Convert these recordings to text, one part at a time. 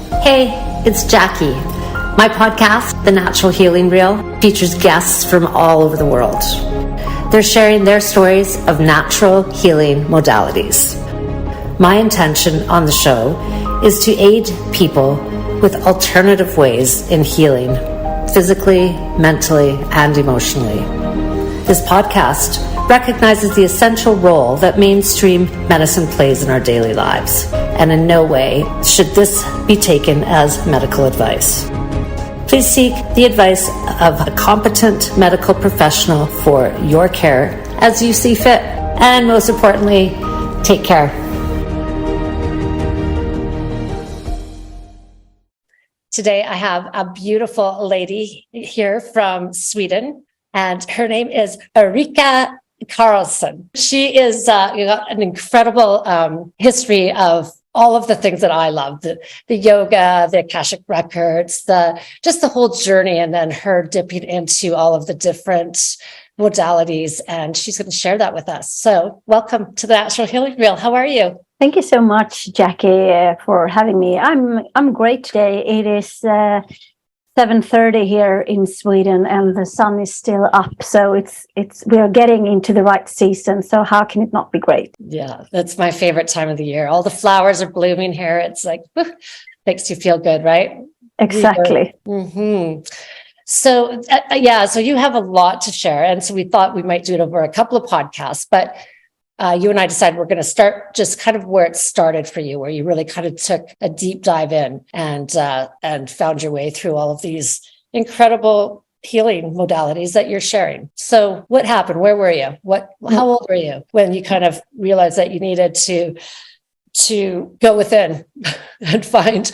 Hey, it's Jackie. My podcast, The Natural Healing Reel, features guests from all over the world. They're sharing their stories of natural healing modalities. My intention on the show is to aid people with alternative ways in healing, physically, mentally, and emotionally. This podcast recognizes the essential role that mainstream medicine plays in our daily lives, and in no way should this be taken as medical advice. Please seek the advice of a competent medical professional for your care as you see fit, and most importantly, take care. Today I have a beautiful lady here from Sweden, and her name is Ulrika Karlson. She is got an incredible history of all of the things that I love, the yoga, the Akashic records, just the whole journey, and then her dipping into all of the different modalities. And she's going to share that with us. So welcome to the Natural Healing Reel. How are you? Thank you so much, Jackie, for having me. I'm great today. It is 7:30 here in Sweden, and the sun is still up. So we are getting into the right season. So how can it not be great? Yeah, that's my favorite time of the year. All the flowers are blooming here. It's like makes you feel good, right? Exactly. Mm-hmm. So so you have a lot to share, and so we thought we might do it over a couple of podcasts, but you and I decided we're going to start just kind of where it started for you, where you really kind of took a deep dive in and found your way through all of these incredible healing modalities that you're sharing. So what happened? Where were you? How old were you when you kind of realized that you needed to go within and find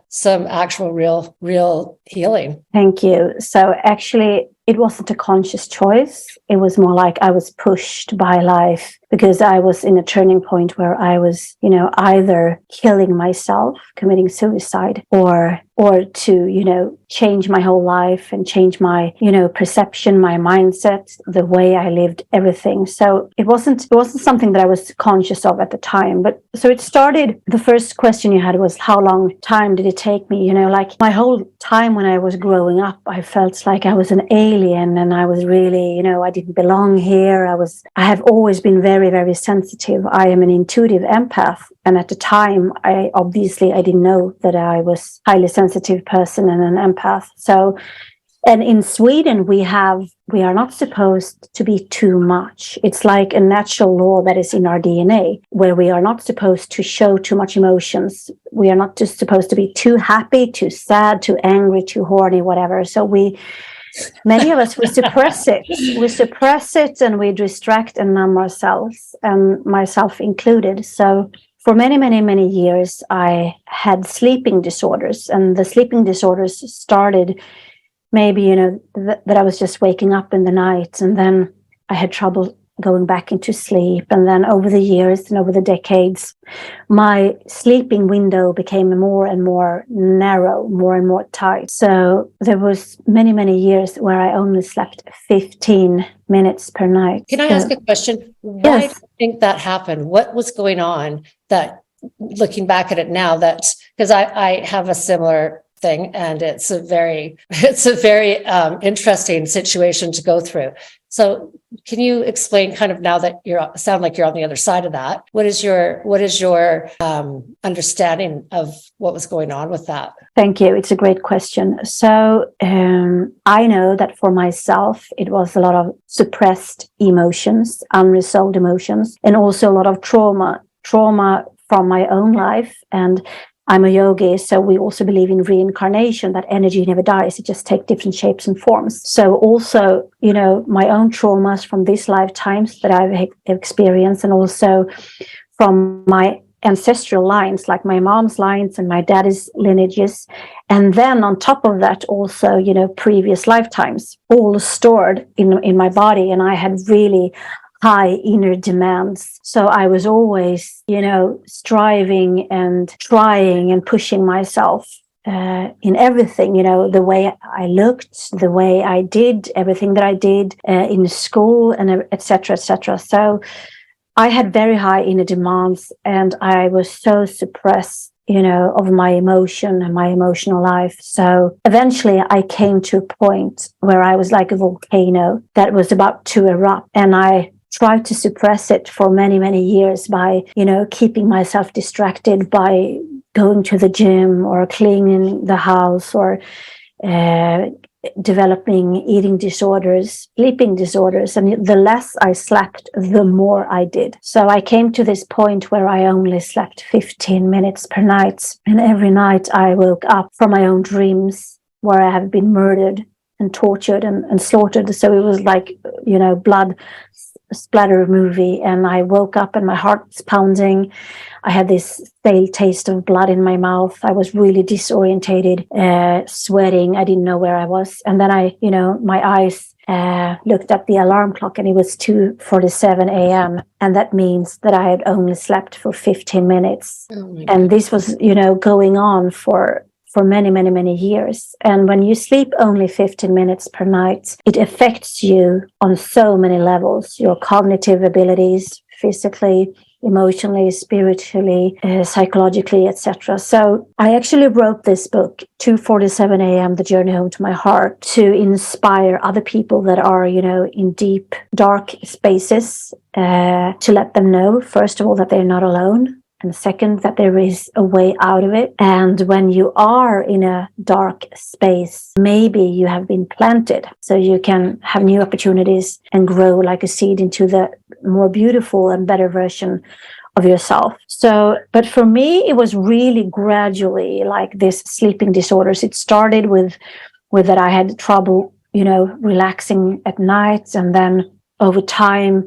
some actual real healing? Thank you. So actually, it wasn't a conscious choice. It was more like I was pushed by life, because I was in a turning point where I was, either killing myself, committing suicide, or to, change my whole life and change my, perception, my mindset, the way I lived, everything. So it wasn't something that I was conscious of at the time. But so it started, the first question you had was, how long time did it take me? Like my whole time when I was growing up, I felt like I was an alien, and I was really, I didn't belong here. I have always been very, very sensitive. I am an intuitive empath. And at the time, I didn't know that I was a highly sensitive person and an empath. So, and in Sweden, we are not supposed to be too much. It's like a natural law that is in our DNA, where we are not supposed to show too much emotions. We are not just supposed to be too happy, too sad, too angry, too horny, whatever. So many of us, we suppress it. We suppress it, and we distract and numb ourselves, and myself included. So for many, many, many years, I had sleeping disorders, and the sleeping disorders started maybe, that I was just waking up in the night, and then I had trouble going back into sleep. And then over the years and over the decades, my sleeping window became more and more narrow, more and more tight. So there was many, many years where I only slept 15 minutes per night. Can I ask a question? Why do you think that happened? What was going on that, looking back at it now, because I have a similar thing, and it's a very interesting situation to go through. So can you explain, kind of, now that sound like you're on the other side of that, what is your understanding of what was going on with that? Thank you. It's a great question. So I know that for myself, it was a lot of suppressed emotions, unresolved emotions, and also a lot of trauma from my own life. And I'm a yogi, so we also believe in reincarnation, that energy never dies. It just takes different shapes and forms. So also, my own traumas from these lifetimes that I've experienced, and also from my ancestral lines, like my mom's lines and my daddy's lineages. And then on top of that, also, previous lifetimes, all stored in my body. And I had really high inner demands. So I was always, striving and trying and pushing myself in everything, the way I looked, the way I did, everything that I did in school, and et cetera, et cetera. So I had very high inner demands, and I was so suppressed of my emotion and my emotional life. So eventually I came to a point where I was like a volcano that was about to erupt, and I tried to suppress it for many, many years by, keeping myself distracted by going to the gym or cleaning the house or developing eating disorders, sleeping disorders. And the less I slept, the more I did. So I came to this point where I only slept 15 minutes per night. And every night I woke up from my own dreams where I have been murdered and tortured and slaughtered. So it was like, blood splatter movie. And I woke up and my heart was pounding. I had this stale taste of blood in my mouth. I was really disorientated, sweating. I didn't know where I was. And then my eyes looked at the alarm clock, and it was 2:47 a.m. And that means that I had only slept for 15 minutes. And this was, going on for many, many, many years. And when you sleep only 15 minutes per night, it affects you on so many levels, your cognitive abilities, physically, emotionally, spiritually, psychologically, etc. So I actually wrote this book, 2:47 a.m., The Journey Home to My Heart, to inspire other people that are, in deep, dark spaces, to let them know, first of all, that they're not alone. And second, that there is a way out of it. And when you are in a dark space, maybe you have been planted, so you can have new opportunities and grow like a seed into the more beautiful and better version of yourself. So, but for me, it was really gradually like this sleeping disorders. It started with that I had trouble, relaxing at night. And then over time,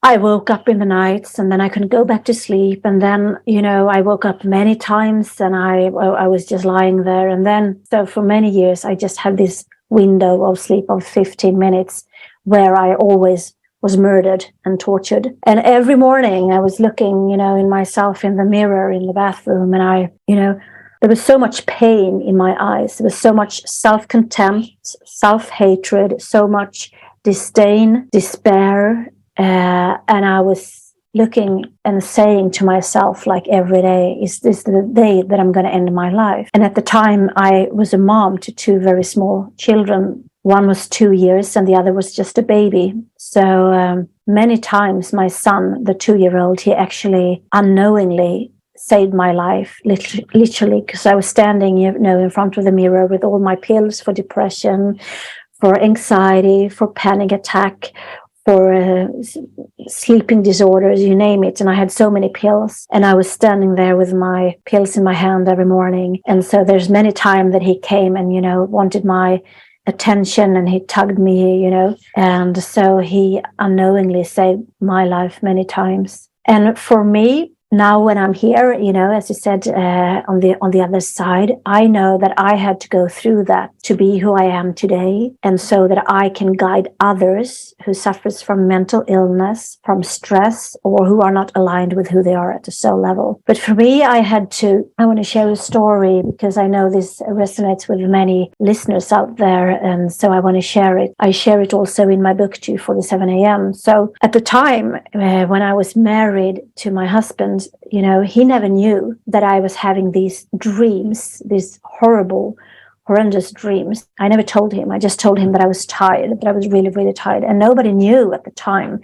I woke up in the nights, and then I couldn't go back to sleep. And then, I woke up many times, and I was just lying there. And then, so for many years, I just had this window of sleep of 15 minutes where I always was murdered and tortured. And every morning I was looking, in myself in the mirror in the bathroom, and there was so much pain in my eyes. There was so much self-contempt, self-hatred, so much disdain, despair. And I was looking and saying to myself, like every day, is this the day that I'm going to end my life? And at the time, I was a mom to two very small children. One was 2 years and the other was just a baby. So many times my son, the 2-year-old, he actually unknowingly saved my life, literally, because I was standing, in front of the mirror with all my pills for depression, for anxiety, for panic attack, for sleeping disorders, you name it. And I had so many pills, and I was standing there with my pills in my hand every morning. And so there's many times that he came and, wanted my attention, and he tugged me, and so he unknowingly saved my life many times. And for me, now when I'm here, as you said, on the other side, I know that I had to go through that to be who I am today, and so that I can guide others who suffers from mental illness, from stress, or who are not aligned with who they are at the soul level. But for me, I want to share a story because I know this resonates with many listeners out there, and so I want to share it. I share it also in my book, 2:47 a.m. So at the time when I was married to my husband, he never knew that I was having these dreams, these horrendous dreams. I never told him. I just told him that I was tired, that I was really, really tired. And nobody knew at the time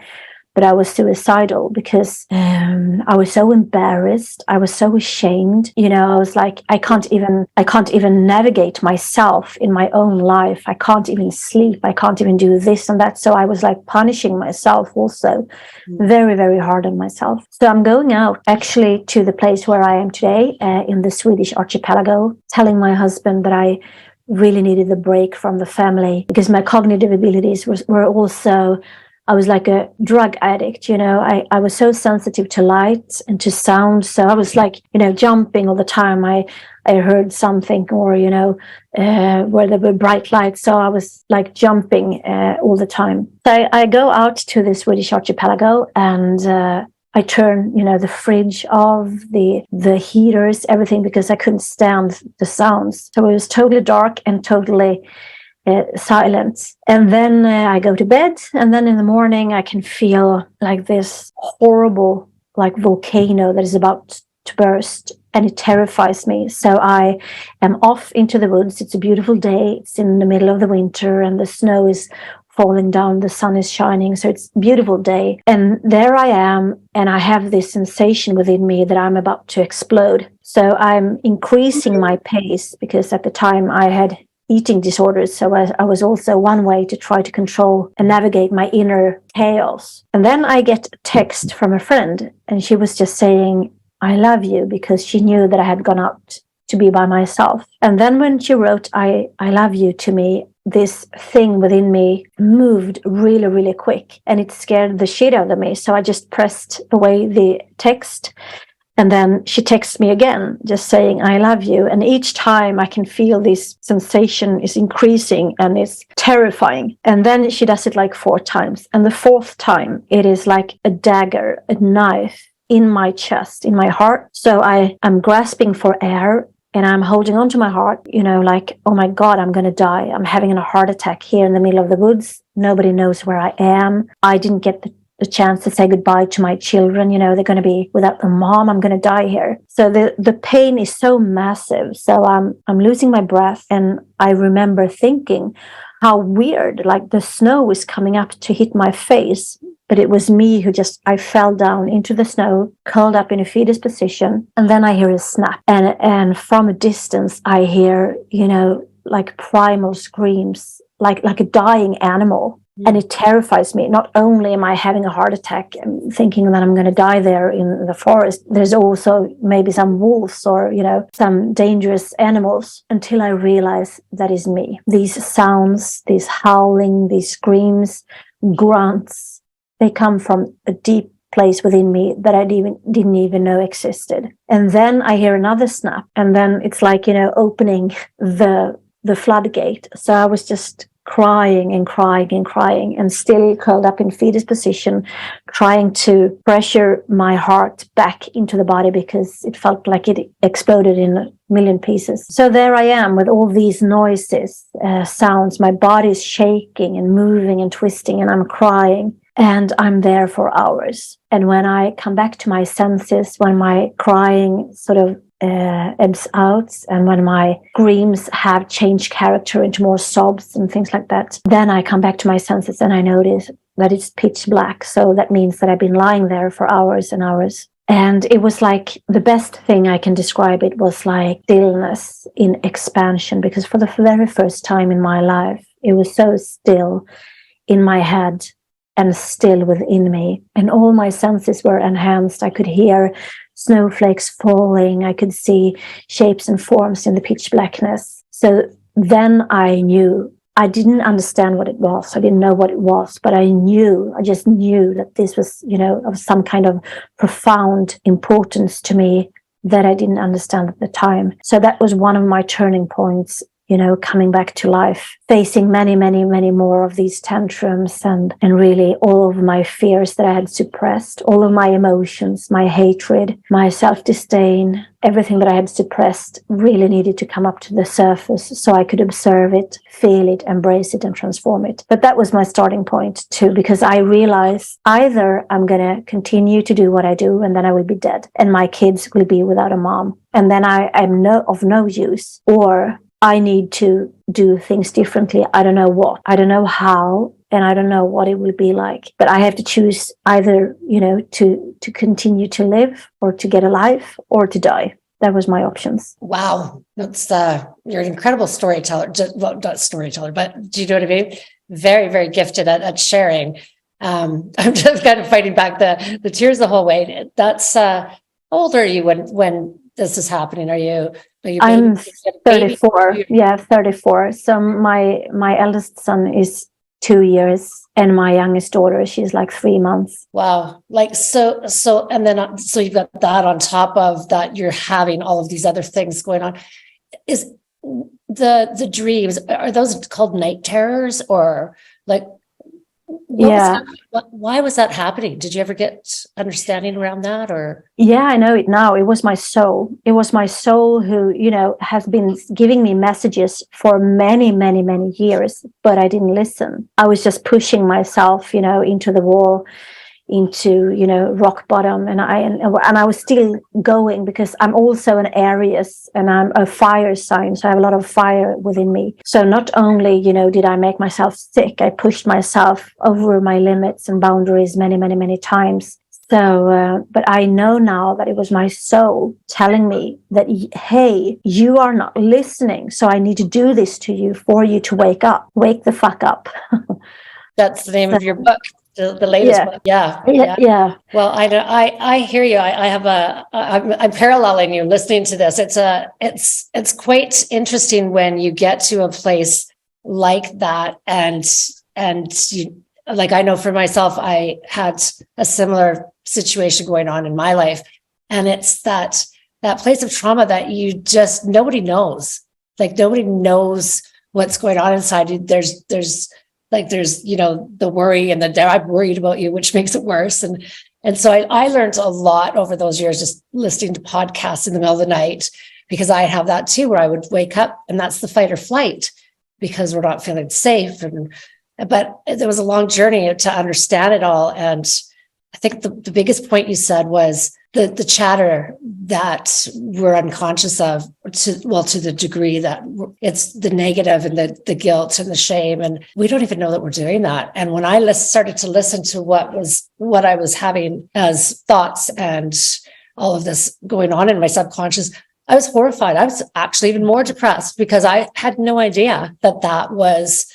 that I was suicidal because I was so embarrassed. I was so ashamed. I was like, I can't even navigate myself in my own life. I can't even sleep. I can't even do this and that. So I was like punishing myself also very, very hard on myself. So I'm going out actually to the place where I am today in the Swedish archipelago, telling my husband that I really needed the break from the family because my cognitive abilities were also, I was like a drug addict, I was so sensitive to light and to sound. So I was like, jumping all the time. I heard something or, where there were bright lights. So I was like jumping all the time. So I go out to the Swedish archipelago and I turn, the fridge off, the heaters, everything, because I couldn't stand the sounds. So it was totally dark and totally silence. And then I go to bed, and then in the morning I can feel like this horrible like volcano that is about to burst. and it terrifies me. So I am off into the woods. It's a beautiful day. It's in the middle of the winter and the snow is falling down. The sun is shining. So it's a beautiful day. And there I am. And I have this sensation within me that I'm about to explode. So I'm increasing my pace because at the time I had eating disorders. So I was also one way to try to control and navigate my inner chaos. And then I get a text from a friend and she was just saying, I love you, because she knew that I had gone out to be by myself. And then when she wrote, I love you to me, this thing within me moved really, really quick and it scared the shit out of me. So I just pressed away the text. And then she texts me again, just saying, I love you. And each time I can feel this sensation is increasing and it's terrifying. And then she does it like 4 times. And the 4th time, it is like a dagger, a knife in my chest, in my heart. So I am grasping for air and I'm holding on to my heart, like, oh my God, I'm going to die. I'm having a heart attack here in the middle of the woods. Nobody knows where I am. I didn't get the chance to say goodbye to my children. They're going to be without a mom. I'm going to die here. So the pain is so massive. So I'm losing my breath. And I remember thinking how weird, like the snow was coming up to hit my face. But it was me who I fell down into the snow, curled up in a fetus position. And then I hear a snap. And from a distance, I hear, like primal screams, like a dying animal. And it terrifies me. Not only am I having a heart attack and thinking that I'm going to die there in the forest, there's also maybe some wolves or, some dangerous animals, until I realize that is me. These sounds, these howling, these screams, grunts, they come from a deep place within me that I didn't even know existed. And then I hear another snap. And then it's like, opening the floodgate. So I was just crying and crying and crying and still curled up in fetus position, trying to pressure my heart back into the body because it felt like it exploded in a million pieces. So there I am with all these noises, sounds, my body is shaking and moving and twisting and I'm crying and I'm there for hours. And when I come back to my senses, when my crying sort of ebbs out and when my screams have changed character into more sobs and things like that, then I come back to my senses and I notice that it's pitch black. So that means that I've been lying there for hours and hours. And it was like the best thing I can describe it was like stillness in expansion, because for the very first time in my life, it was so still in my head and still within me. And all my senses were enhanced. I could hear snowflakes falling. I could see shapes and forms in the pitch blackness. So then I knew. I didn't understand what it was. I didn't know what it was, but I just knew that this was, of some kind of profound importance to me that I didn't understand at the time. So that was one of my turning points, coming back to life, facing many, many, many more of these tantrums and really all of my fears that I had suppressed, all of my emotions, my hatred, my self-disdain, everything that I had suppressed really needed to come up to the surface so I could observe it, feel it, embrace it, and transform it. But that was my starting point too, because I realized either I'm going to continue to do what I do and then I will be dead and my kids will be without a mom. And then I'm of no use, or I need to do things differently. I don't know what, I don't know how, and I don't know what it will be like. But I have to choose either, to continue to live or to get a life or to die. That was my options. Wow. That's, you're an incredible storyteller. Well, not storyteller, but do you know what I mean? Very, very gifted at sharing. I'm just kind of fighting back the tears the whole way. That's, how old are you when this is happening? Are you I'm 34. Yeah, 34. So my eldest son is 2 years and my youngest daughter, she's like 3 months. Wow. Like, so, and then, so you've got that on top of that, you're having all of these other things going on. Is the dreams, are those called night terrors or like, why was that happening? Did you ever get understanding around that or? Yeah, I know it now. It was my soul. It was my soul who, has been giving me messages for many, many, many years, but I didn't listen. I was just pushing myself, into the wall, into, you know, rock bottom, and I was still going, because I'm also an Aries and I'm a fire sign, so I have a lot of fire within me. So not only, you know, did I make myself sick, I pushed myself over my limits and boundaries many times. So, but I know now that it was my soul telling me that, hey, you are not listening. So I need to do this to you for you to wake up, wake the fuck up. That's the name of your book, the latest book. Yeah. Well, I hear you. I'm paralleling you listening to this. It's quite interesting when you get to a place like that, and you, like, I know for myself, I had a similar situation going on in my life, and it's that place of trauma that you just, nobody knows. Like, nobody knows what's going on inside you. There's you know, the worry and I'm worried about you, which makes it worse. And so I learned a lot over those years, just listening to podcasts in the middle of the night, because I have that too, where I would wake up and that's the fight or flight, because we're not feeling safe. But there was a long journey to understand it all. And I think the biggest point you said was the chatter that we're unconscious of, to the degree that it's the negative and the guilt and the shame, and we don't even know that we're doing that. And when I started to listen to what I was having as thoughts and all of this going on in my subconscious, I was horrified. I was actually even more depressed, because I had no idea that was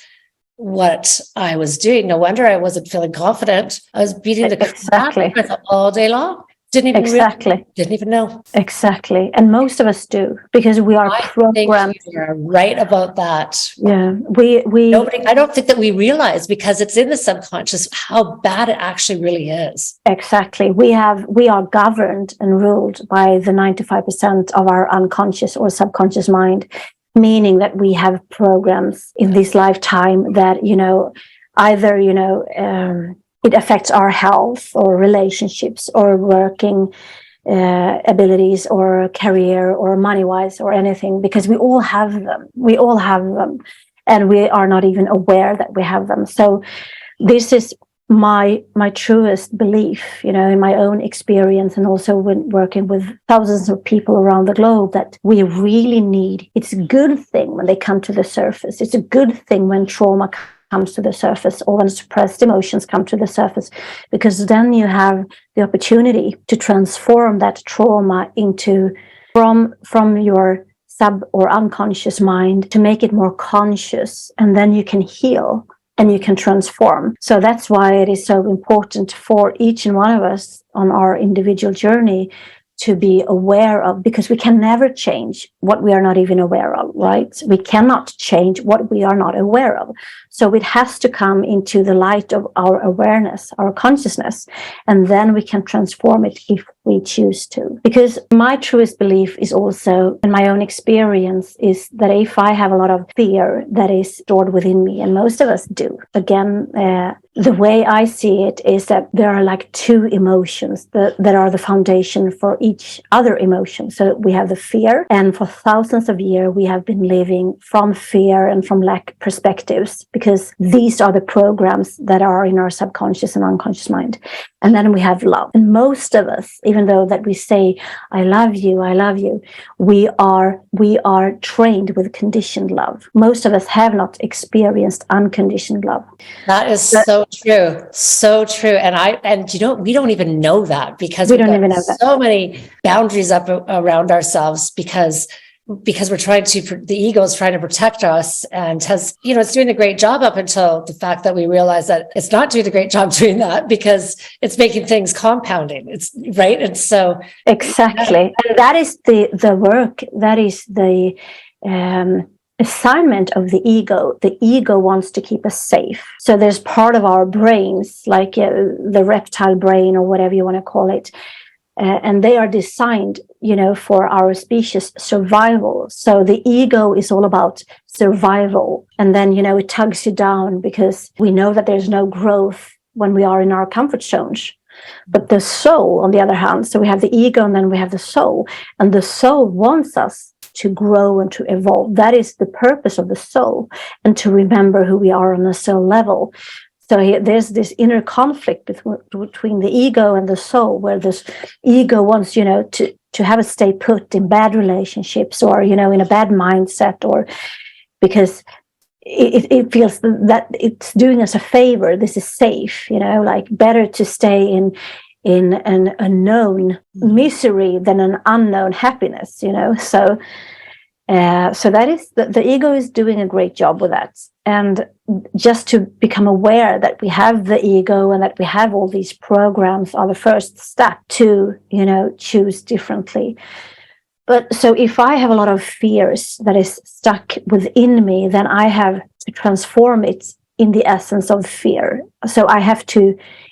what I was doing. No wonder I wasn't feeling confident. I was beating the crap out of myself all day long. Didn't even know. Exactly. And most of us do, because we are programmed. You're right about that. Yeah. I don't think that we realize, because it's in the subconscious, how bad it actually really is. Exactly. We are governed and ruled by the 95% of our unconscious or subconscious mind, meaning that we have programs in this lifetime that, you know, either, you know, it affects our health or relationships or working abilities or career or money-wise or anything, because we all have them. We all have them, and we are not even aware that we have them. So this is my truest belief, you know, in my own experience, and also when working with thousands of people around the globe, that we really need. It's a good thing when they come to the surface. It's a good thing when trauma comes to the surface, or when suppressed emotions come to the surface, because then you have the opportunity to transform that trauma into from your sub or unconscious mind, to make it more conscious, and then you can heal and you can transform. So that's why it is so important for each and one of us on our individual journey to be aware of, because we can never change what we are not even aware of, right? We cannot change what we are not aware of. So it has to come into the light of our awareness, our consciousness, and then we can transform it if we choose to. Because my truest belief is also, and my own experience is, that if I have a lot of fear that is stored within me, and most of us do, again, the way I see it is that there are like two emotions that are the foundation for each other emotion. So we have the fear, and for thousands of years we have been living from fear and from lack perspectives, because these are the programs that are in our subconscious and unconscious mind. And then we have love. And most of us, even though that we say, I love you, we are trained with conditioned love. Most of us have not experienced unconditioned love. That is so true. So true. And you know, we don't even know that, because we don't even know that. So many boundaries up around ourselves, because we're the ego is trying to protect us, and has, you know, it's doing a great job up until the fact that we realize that it's not doing a great job doing that, because it's making things compounding. It's right. And so exactly. And that is the work. That is the assignment of the ego. The ego wants to keep us safe. So there's part of our brains, like the reptile brain, or whatever you want to call it. And they are designed, you know, for our species survival. So the ego is all about survival. And then, you know, it tugs you down, because we know that there's no growth when we are in our comfort zones. But the soul, on the other hand, so we have the ego and then we have the soul. And the soul wants us to grow and to evolve. That is the purpose of the soul, and to remember who we are on a soul level. there's this inner conflict between the ego and the soul, where this ego wants, to have us stay put in bad relationships, or, in a bad mindset, or because it feels that it's doing us a favor. This is safe, like better to stay in an unknown misery than an unknown happiness, So that is the ego is doing a great job with that. And just to become aware that we have the ego and that we have all these programs are the first step to, choose differently. But so if I have a lot of fears that is stuck within me, then I have to transform it in the essence of fear. So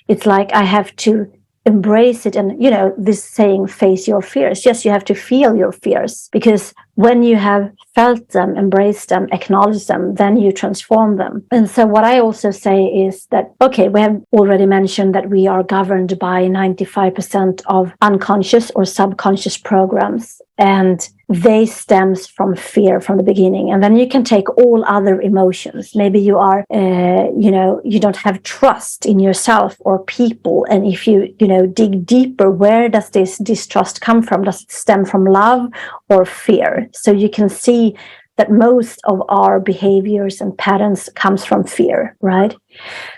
it's like I have to embrace it. And, this saying, face your fears. Yes, you have to feel your fears, because when you have felt them, embraced them, acknowledged them, then you transform them. And so what I also say is that, okay, we have already mentioned that we are governed by 95% of unconscious or subconscious programs, and they stems from fear from the beginning. And then you can take all other emotions. Maybe you are, you don't have trust in yourself or people. And if you, dig deeper, where does this distrust come from? Does it stem from love or fear? So you can see that most of our behaviors and patterns comes from fear, right?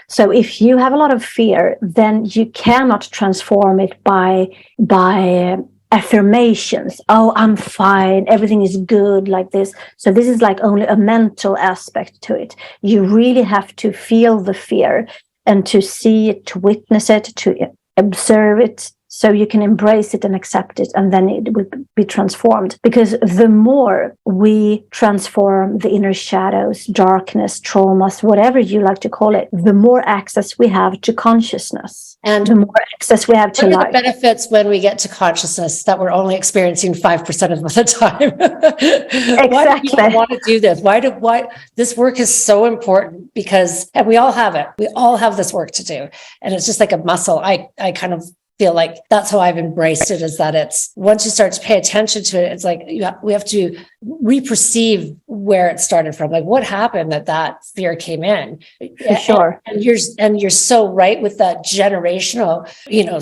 So if you have a lot of fear, then you cannot transform it by affirmations. Oh, I'm fine. Everything is good, like this. So this is like only a mental aspect to it. You really have to feel the fear and to see it, to witness it, to observe it, so you can embrace it and accept it, and then it will be transformed. Because the more we transform the inner shadows, darkness, traumas, whatever you like to call it, the more access we have to consciousness, and the more access we have to life. What are the benefits when we get to consciousness that we're only experiencing 5% of the time? Exactly. Why do people want to do this? Why this work is so important? Because, and we all have it. We all have this work to do, and it's just like a muscle. I kind of feel like that's how I've embraced it, is that it's once you start to pay attention to it, it's like we have to re-perceive where it started from, like what happened that fear came in. For sure. And you're so right with that generational,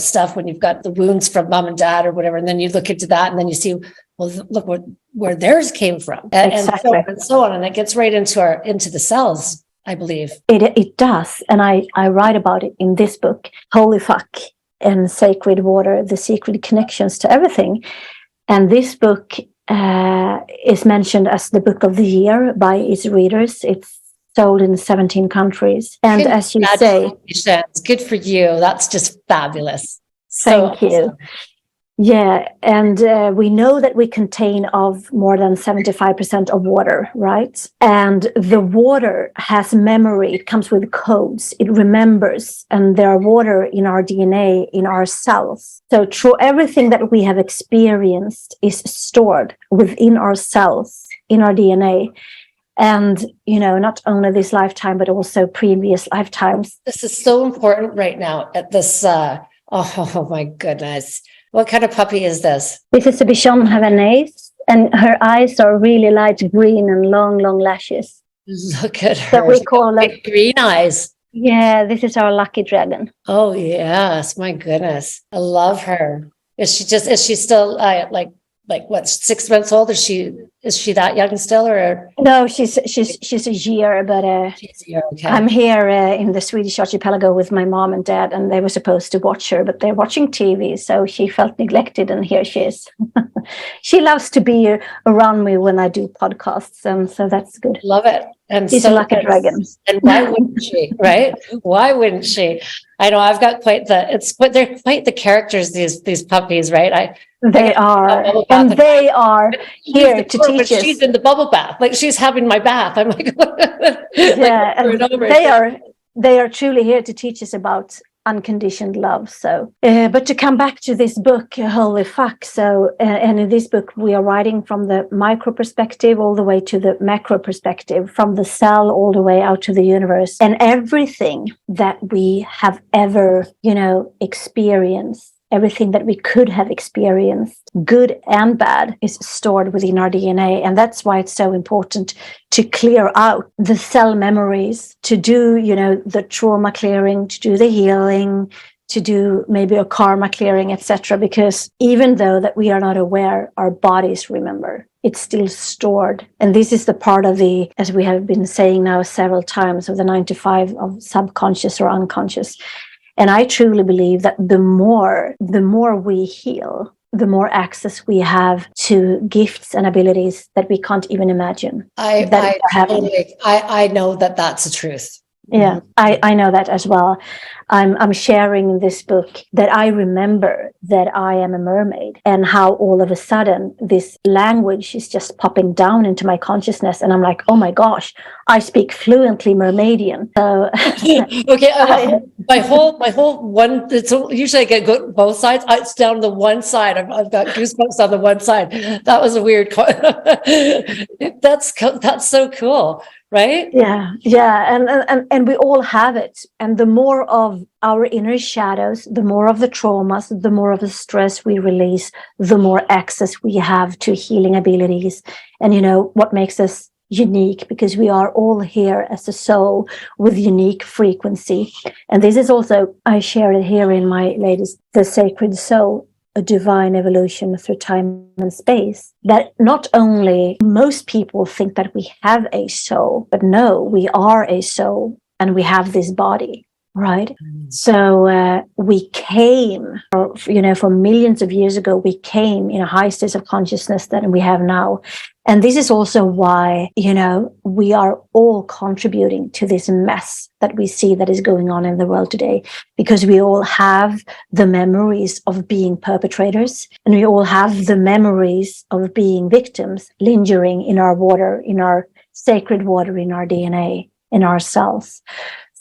stuff, when you've got the wounds from mom and dad or whatever, and then you look into that and then you see, well, look where theirs came from, exactly. and so on, and it gets right into the cells, I believe. It does, and I write about it in this book, Holy Fuck and Sacred Water, the secret connections to everything. And this book is mentioned as the book of the year by its readers. It's sold in 17 countries. And as you say, good for you. That's just fabulous. Thank you. Yeah, and we know that we contain of more than 75% of water, right? And the water has memory. It comes with codes. It remembers, and there are water in our DNA, in our cells. So everything that we have experienced is stored within our cells, in our DNA. And, not only this lifetime, but also previous lifetimes. This is so important right now at this, oh my goodness. What kind of puppy is this? This is a Bichon Havanaise, and her eyes are really light green and long lashes. Look at her. So we call them green eyes. Yeah, this is our lucky dragon. Oh, yes. My goodness. I love her. Is she still like what, 6 months old? Is she that young still, or? No, she's a year, but she's a year, okay. I'm here in the Swedish archipelago with my mom and dad, and they were supposed to watch her, but they're watching TV, so she felt neglected, and here she is. She loves to be around me when I do podcasts, so that's good. Love it. And she's a lucky dragon. And why wouldn't she, right? Why wouldn't she? I know I've got they're quite the characters, these puppies, right? They are, and they are here to teach us. She's in the bubble bath, like she's having my bath. I'm like, yeah, and they are truly here to teach us about unconditioned love. So, but to come back to this book, Holy Fuck. So, and in this book, we are writing from the micro perspective all the way to the macro perspective, from the cell all the way out to the universe, and everything that we have ever, experienced everything that we could have experienced, good and bad, is stored within our DNA. And that's why it's so important to clear out the cell memories, to do, the trauma clearing, to do the healing, to do maybe a karma clearing, etc. Because even though that we are not aware, our bodies remember. It's still stored. And this is the part of the, as we have been saying now several times, of the 95 of subconscious or unconscious. And I truly believe that the more we heal, the more access we have to gifts and abilities that we can't even imagine. I know that that's the truth. Yeah, I know that as well. I'm sharing in this book that I remember that I am a mermaid, and how all of a sudden this language is just popping down into my consciousness, and I'm like, oh my gosh, I speak fluently Mermaidian. So okay, my whole one. It's usually I get both sides. It's down the one side. I've got goosebumps on the one side. That was a weird. That's so cool. Right? Yeah. And we all have it. And the more of our inner shadows, the more of the traumas, the more of the stress we release, the more access we have to healing abilities. And what makes us unique, because we are all here as a soul with unique frequency. And this is also, I share it here in my latest, The Sacred Soul, a divine evolution through time and space, that not only most people think that we have a soul, but no, we are a soul and we have this body, right? So we came, from millions of years ago, we came in a high state of consciousness than we have now. And this is also why, we are all contributing to this mess that we see that is going on in the world today, because we all have the memories of being perpetrators, and we all have the memories of being victims lingering in our water, in our sacred water, in our DNA, in our cells.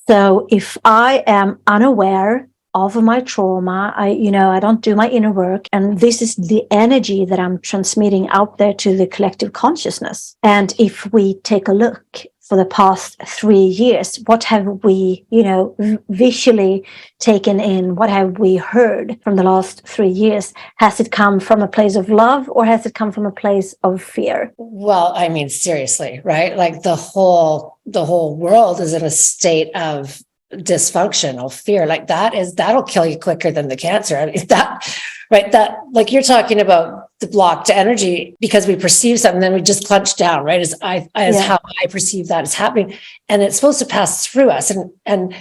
So if I am unaware of my trauma, I don't do my inner work, and this is the energy that I'm transmitting out there to the collective consciousness. And if we take a look for the past 3 years, what have we, visually taken in? What have we heard from the last 3 years? Has it come from a place of love, or has it come from a place of fear? Well, I mean, seriously, right? Like the whole world is in a state of dysfunctional fear. Like that'll kill you quicker than the cancer. I mean, that like you're talking about the blocked energy because we perceive something, then we just clench down, right? How I perceive that is happening, and it's supposed to pass through us. And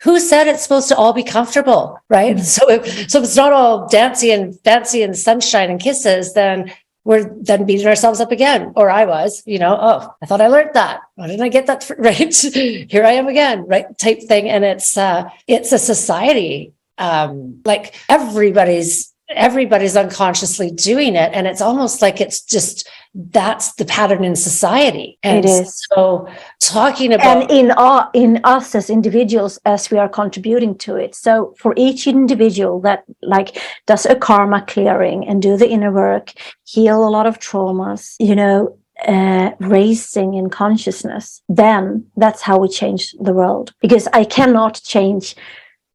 who said it's supposed to all be comfortable, right? Mm-hmm. So if it's not all dancy and fancy and sunshine and kisses, then we're then beating ourselves up again. Or I was, I thought I learned that. Why didn't I get that right? Here I am again, right? Type thing. And it's a society, like everybody's unconsciously doing it. And it's almost like it's just, that's the pattern in society. And it is. So talking about. And in us as individuals, as we are contributing to it. So for each individual that does a karma clearing and do the inner work, heal a lot of traumas, raising in consciousness, then that's how we change the world. Because I cannot change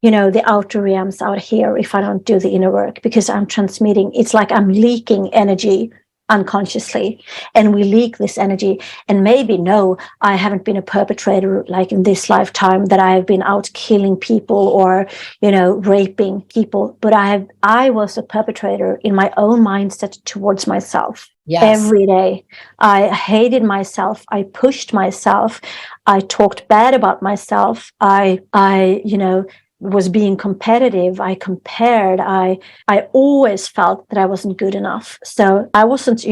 the outer realms out here if I don't do the inner work, because I'm transmitting. It's like I'm leaking energy unconsciously, and we leak this energy. And maybe, no, I haven't been a perpetrator like in this lifetime, that I have been out killing people or, raping people. But I was a perpetrator in my own mindset towards myself. Yes. Every day. I hated myself. I pushed myself. I talked bad about myself. I was being competitive. I compared. I always felt that I wasn't good enough. So I wasn't,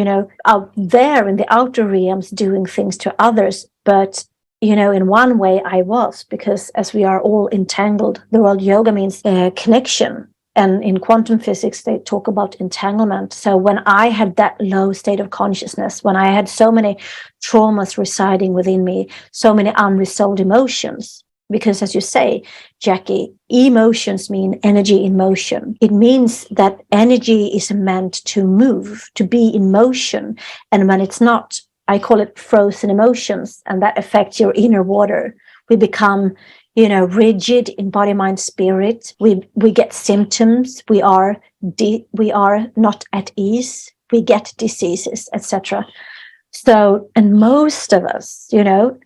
out there in the outer realms doing things to others. But, in one way I was, because as we are all entangled, the world yoga means connection. And in quantum physics, they talk about entanglement. So when I had that low state of consciousness, when I had so many traumas residing within me, so many unresolved emotions, because as you say, Jackie, emotions mean energy in motion. It means that energy is meant to move, to be in motion. And when it's not, I call it frozen emotions, and that affects your inner water. We become, rigid in body, mind, spirit. We get symptoms. We are not at ease. We get diseases, etc. So, and most of us,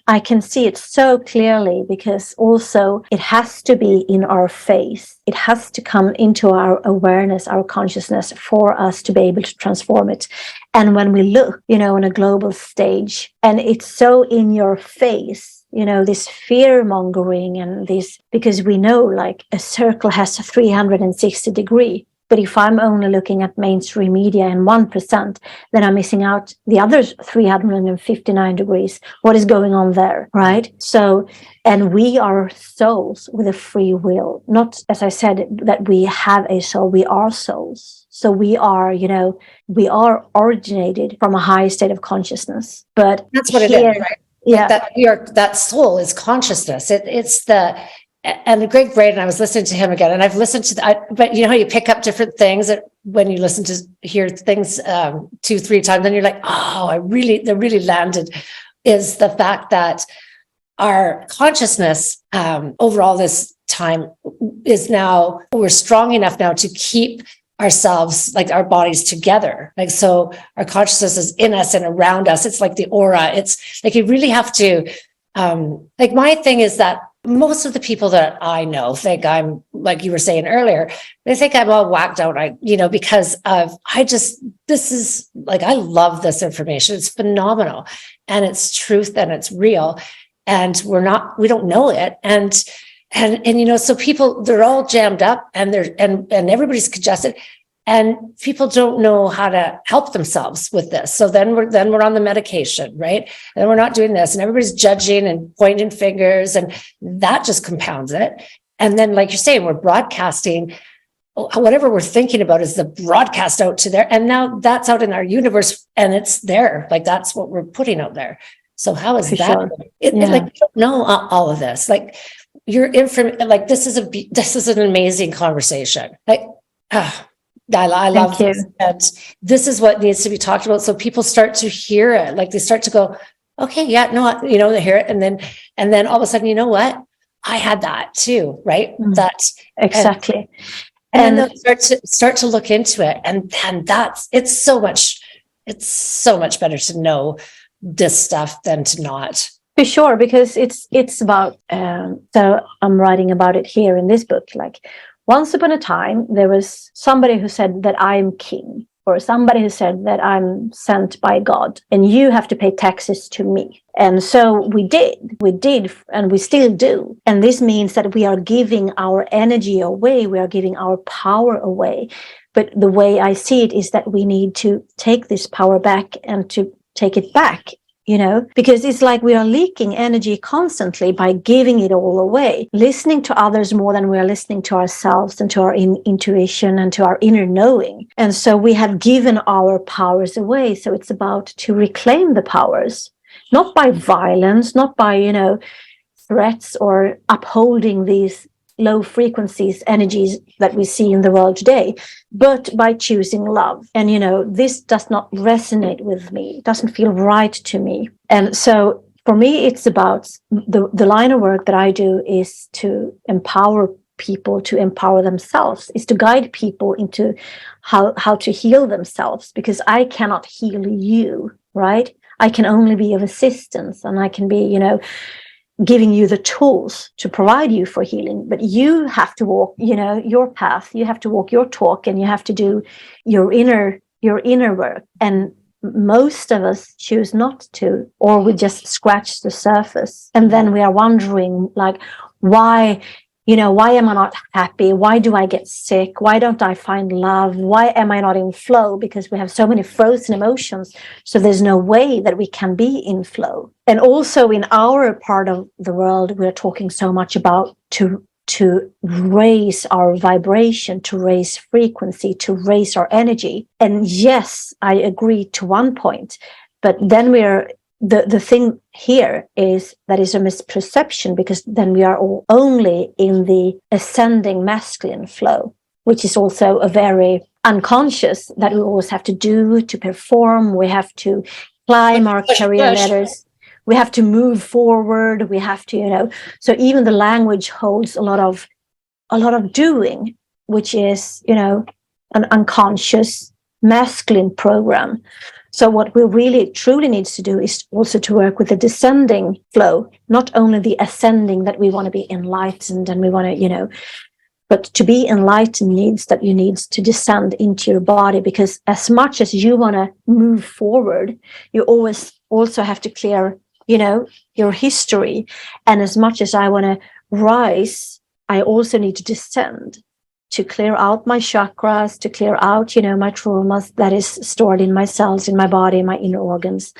I can see it so clearly, because also it has to be in our face. It has to come into our awareness, our consciousness, for us to be able to transform it. And when we look, on a global stage, and it's so in your face, this fear mongering and this, because we know like a circle has a 360 degree. But if I'm only looking at mainstream media and 1%, then I'm missing out the other 359 degrees. What is going on there, right? So, and we are souls with a free will. Not, as I said, that we have a soul, we are souls. So we are, we are originated from a high state of consciousness. But that's what it is, right? Yeah. That soul is consciousness. And Greg Braden, I was listening to him again, and I've listened to but you know how you pick up different things when you listen to hear things 2-3 times, then you're like, oh, they really landed, is the fact that our consciousness over all this time is now, we're strong enough now to keep ourselves, like our bodies, together. Like, so our consciousness is in us and around us. It's like the aura. It's like you really have to, like my thing is that most of the people that I know think I'm, like you were saying earlier, they think I'm all whacked out, because this is like, I love this information. It's phenomenal, and it's truth, and it's real, and we don't know it. And so people, they're all jammed up, and everybody's congested, and people don't know how to help themselves with this. So then we're on the medication, right? And we're not doing this, and everybody's judging and pointing fingers, and that just compounds it. And then, like you're saying, we're broadcasting whatever we're thinking about is the broadcast out to there. And now that's out in our universe, and it's there. Like, that's what we're putting out there. So how is that? Sure. Like, you don't know all of this. Like, like, this is an amazing conversation. Like, I love this. And this is what needs to be talked about. So people start to hear it. Like, they start to go, okay, yeah, no, they hear it. And then all of a sudden, you know what? I had that too, right? Exactly. And then they'll start to look into it. And it's so much better to know this stuff than to not. For sure, because it's about, so I'm writing about it here in this book. Like, once upon a time, there was somebody who said that I'm king, or somebody who said that I'm sent by God, and you have to pay taxes to me. And so we did, and we still do. And this means that we are giving our energy away. We are giving our power away. But the way I see it is that we need to take this power back and to take it back. Because it's like we are leaking energy constantly by giving it all away, listening to others more than we are listening to ourselves and to our intuition and to our inner knowing. And so we have given our powers away. So it's about to reclaim the powers, not by violence, not by, threats or upholding these low frequencies, energies that we see in the world today, but by choosing love. And, this does not resonate with me. It doesn't feel right to me. And so for me, it's about the line of work that I do is to empower people to empower themselves, is to guide people into how to heal themselves, because I cannot heal you, right? I can only be of assistance, and I can be, giving you the tools to provide you for healing, but you have to walk, your path. You have to walk your talk, and you have to do your inner work. And most of us choose not to, or we just scratch the surface, and then we are wondering, like, why am I not happy? Why do I get sick? Why don't I find love? Why am I not in flow? Because we have so many frozen emotions. So there's no way that we can be in flow. And also in our part of the world, we're talking so much about to raise our vibration, to raise frequency, to raise our energy. And yes, I agree to one point, but then the thing here is that is a misperception, because then we are all only in the ascending masculine flow, which is also a very unconscious, that we always have to do, to perform. We have to climb our career ladders. we have to move forward. We have to, so even the language holds a lot of doing, which is, an unconscious masculine program. So what we really truly needs to do is also to work with the descending flow, not only the ascending, that we want to be enlightened and we want to, but to be enlightened means that you need to descend into your body, because as much as you want to move forward, you always also have to clear, your history. And as much as I want to rise, I also need to descend, to clear out my chakras, to clear out, my traumas that is stored in my cells, in my body, my inner organs.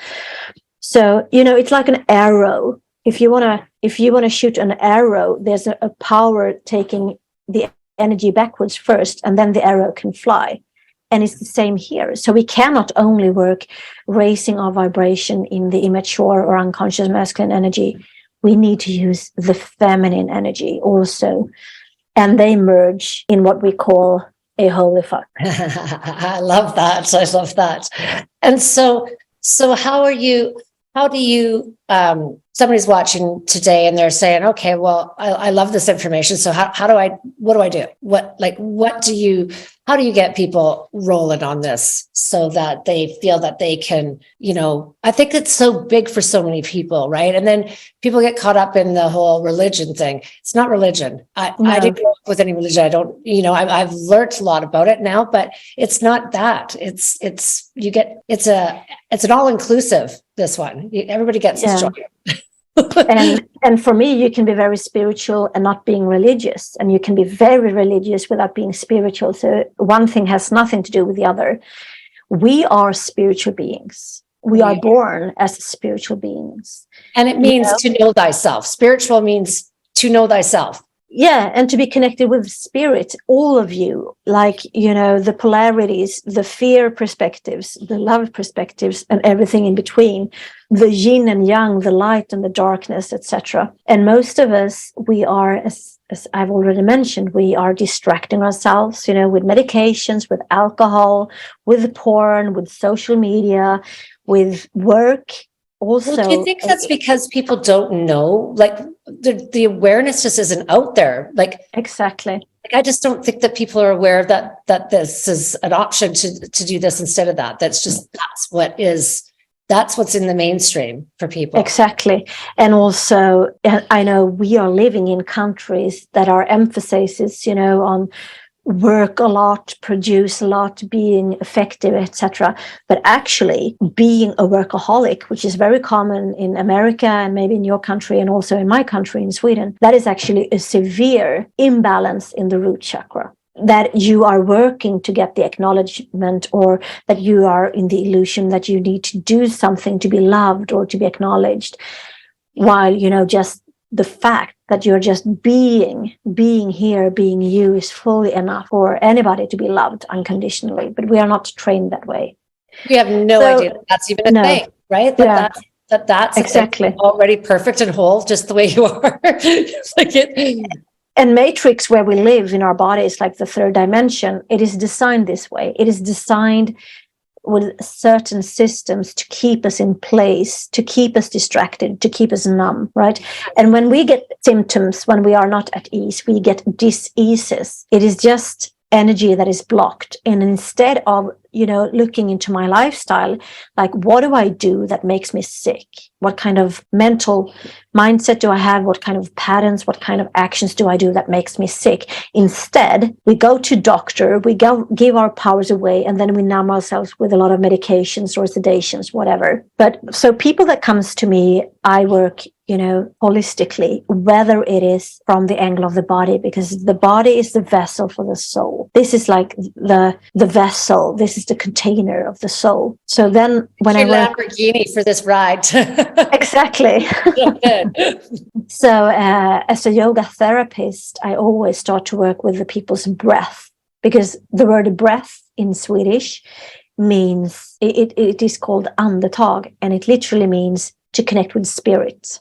So, it's like an arrow. If you want to shoot an arrow, there's a power taking the energy backwards first, and then the arrow can fly. And it's the same here. So we cannot only work raising our vibration in the immature or unconscious masculine energy. We need to use the feminine energy also. And they merge in what we call a holy fuck. I love that. I love that. And so how do you, somebody's watching today and they're saying, okay, well, I love this information. So what do I do? How do you get people rolling on this so that they feel that they can, I think it's so big for so many people, right? And then people get caught up in the whole religion thing. It's not religion. I didn't grow up with any religion. I don't, I've learned a lot about it now, but it's not that. It's an all-inclusive, this one. Everybody gets this joy. and for me, you can be very spiritual and not being religious, and you can be very religious without being spiritual. So one thing has nothing to do with the other. We are spiritual beings. We are born as spiritual beings, and it means to know thyself. Spiritual means to know thyself. Yeah, and to be connected with spirit, all of you, like, the polarities, the fear perspectives, the love perspectives, and everything in between, the yin and yang, the light and the darkness, etc. And most of us, we are, as I've already mentioned, we are distracting ourselves, with medications, with alcohol, with porn, with social media, with work. Also, do you think that's because people don't know, like the awareness just isn't out there? Like, exactly. Like, I just don't think that people are aware that this is an option to do this instead of that. That's what's in the mainstream for people. Exactly. And also, I know we are living in countries that are emphasis, on work a lot, produce a lot, being effective, etc. But actually being a workaholic, which is very common in America and maybe in your country and also in my country, in Sweden, that is actually a severe imbalance in the root chakra. That you are working to get the acknowledgement, or that you are in the illusion that you need to do something to be loved or to be acknowledged, while, just the fact that you're just being here, being you, is fully enough for anybody to be loved unconditionally. But we are not trained that way. We have no idea that's even a thing, right? That's exactly already perfect and whole, just the way you are. And matrix, where we live in our bodies, like the third dimension, it is designed this way. It is designed with certain systems to keep us in place, to keep us distracted, to keep us numb, right? And when we get symptoms, when we are not at ease, we get diseases. It is just energy that is blocked. And instead of, looking into my lifestyle, like, what do I do that makes me sick? What kind of mental mindset do I have? What kind of patterns, what kind of actions do I do that makes me sick? Instead, we go to doctor, we give our powers away, and then we numb ourselves with a lot of medications or sedations, whatever. But so people that comes to me, I work, holistically, whether it is from the angle of the body, because the body is the vessel for the soul. This is like the vessel. This is the container of the soul. So then when I work, Lamborghini for this ride. Exactly. So as a yoga therapist, I always start to work with the people's breath, because the word breath in Swedish means, it is called andetag, and it literally means to connect with spirit.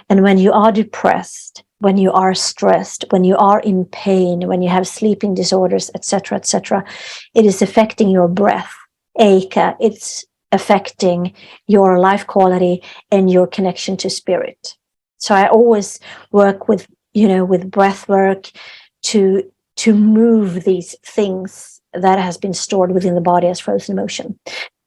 And when you are depressed, when you are stressed, when you are in pain, when you have sleeping disorders, etc., etc., it is affecting your breath. Eka, it's affecting your life quality and your connection to spirit. So I always work with, with breath work to move these things that has been stored within the body as frozen emotion.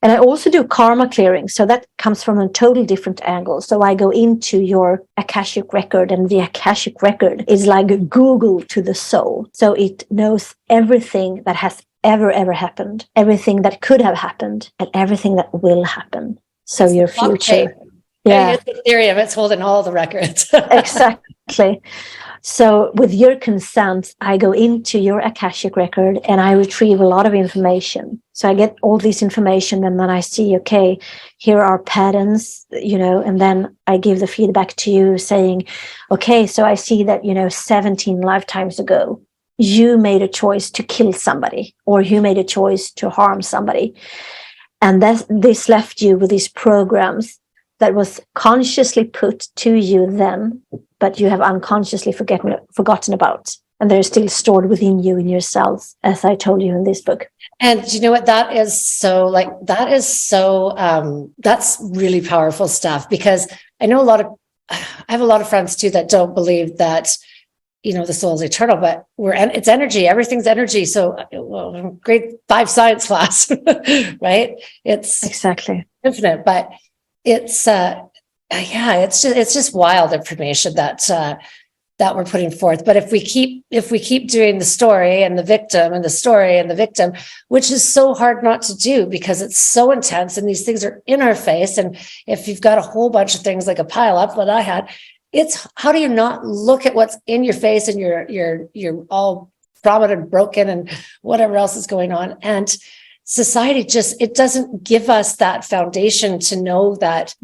And I also do karma clearing. So that comes from a totally different angle. So I go into your Akashic record, and the Akashic record is like a Google to the soul. So it knows everything that has ever happened, everything that could have happened, and everything that will happen. So it's your future. Yeah. It's Ethereum. It's holding all the records. Exactly. So with your consent, I go into your Akashic record and I retrieve a lot of information. So I get all this information, and then I see, okay, here are patterns, and then I give the feedback to you saying, okay, so I see that, 17 lifetimes ago, you made a choice to kill somebody, or you made a choice to harm somebody. And this left you with these programs that was consciously put to you then, but you have unconsciously forgotten about. And they're still stored within you in your cells, as I told you in this book. And you know what? That's really powerful stuff, because I have a lot of friends too that don't believe that, the soul is eternal, but it's energy. Everything's energy. So grade 5 science class, right? It's exactly infinite, but it's just wild information that we're putting forth. But if we keep doing the story and the victim and the story and the victim, which is so hard not to do because it's so intense and these things are in our face. And if you've got a whole bunch of things like a pile up that I had, it's how do you not look at what's in your face and you're all traumatized and broken and whatever else is going on. And society it doesn't give us that foundation to know that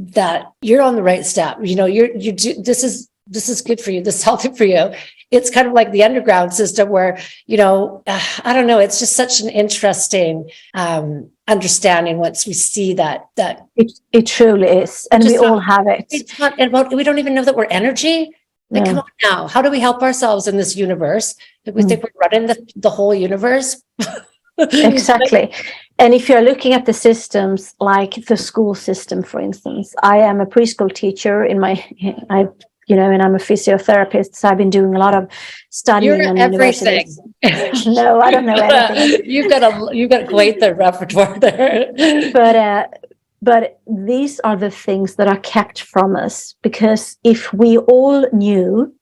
you're on the right step. This is good for you. This is healthy for you. It's kind of like the underground system where, I don't know. It's just such an interesting understanding once we see that it truly is. And we all have it. It's not about, we don't even know that we're energy. Like, come on now. How do we help ourselves in this universe? If we think we're running the whole universe. Exactly. And if you're looking at the systems, like the school system, for instance, I am a preschool teacher and I'm a physiotherapist, so I've been doing a lot of studying. You're on everything. No, I don't know anything. You've got quite the repertoire there. But these are the things that are kept from us, because if we all knew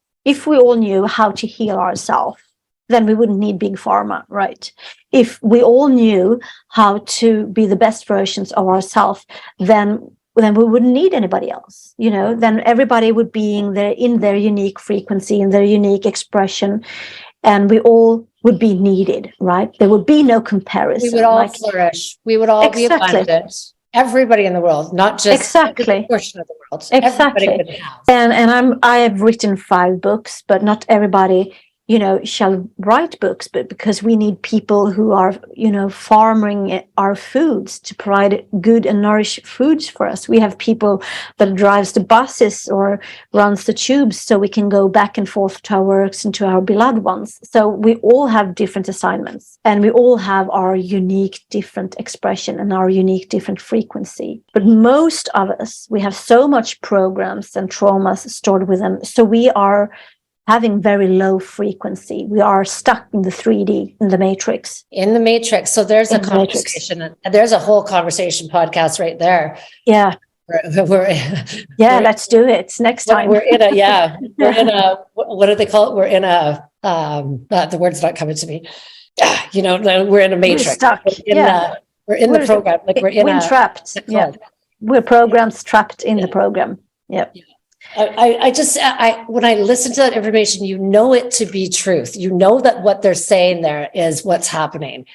how to heal ourselves, then we wouldn't need big pharma, right? If we all knew how to be the best versions of ourselves, then we wouldn't need anybody else, then everybody would be in their unique frequency, in their unique expression, and we all would be needed, right? There would be no comparison. We would all flourish. We would all be abundant. Everybody in the world, not just a portion of the world. Exactly. And I have written 5 books, but not everybody shall write books, but because we need people who are, farming our foods to provide good and nourished foods for us. We have people that drives the buses or runs the tubes so we can go back and forth to our works and to our beloved ones. So we all have different assignments, and we all have our unique different expression and our unique different frequency. But most of us, we have so much programs and traumas stored within. So we are having very low frequency. We are stuck in the 3D, in the matrix. So there's a conversation. There's a whole conversation podcast right there. Yeah. Let's do it next time. We're in a, what do they call it? We're in a, the word's not coming to me. We're in a matrix. We're stuck. We're in the program. Like we're trapped. Yeah. We're programs trapped in the program. Yeah. When I listen to that information, it to be truth. That what they're saying there is what's happening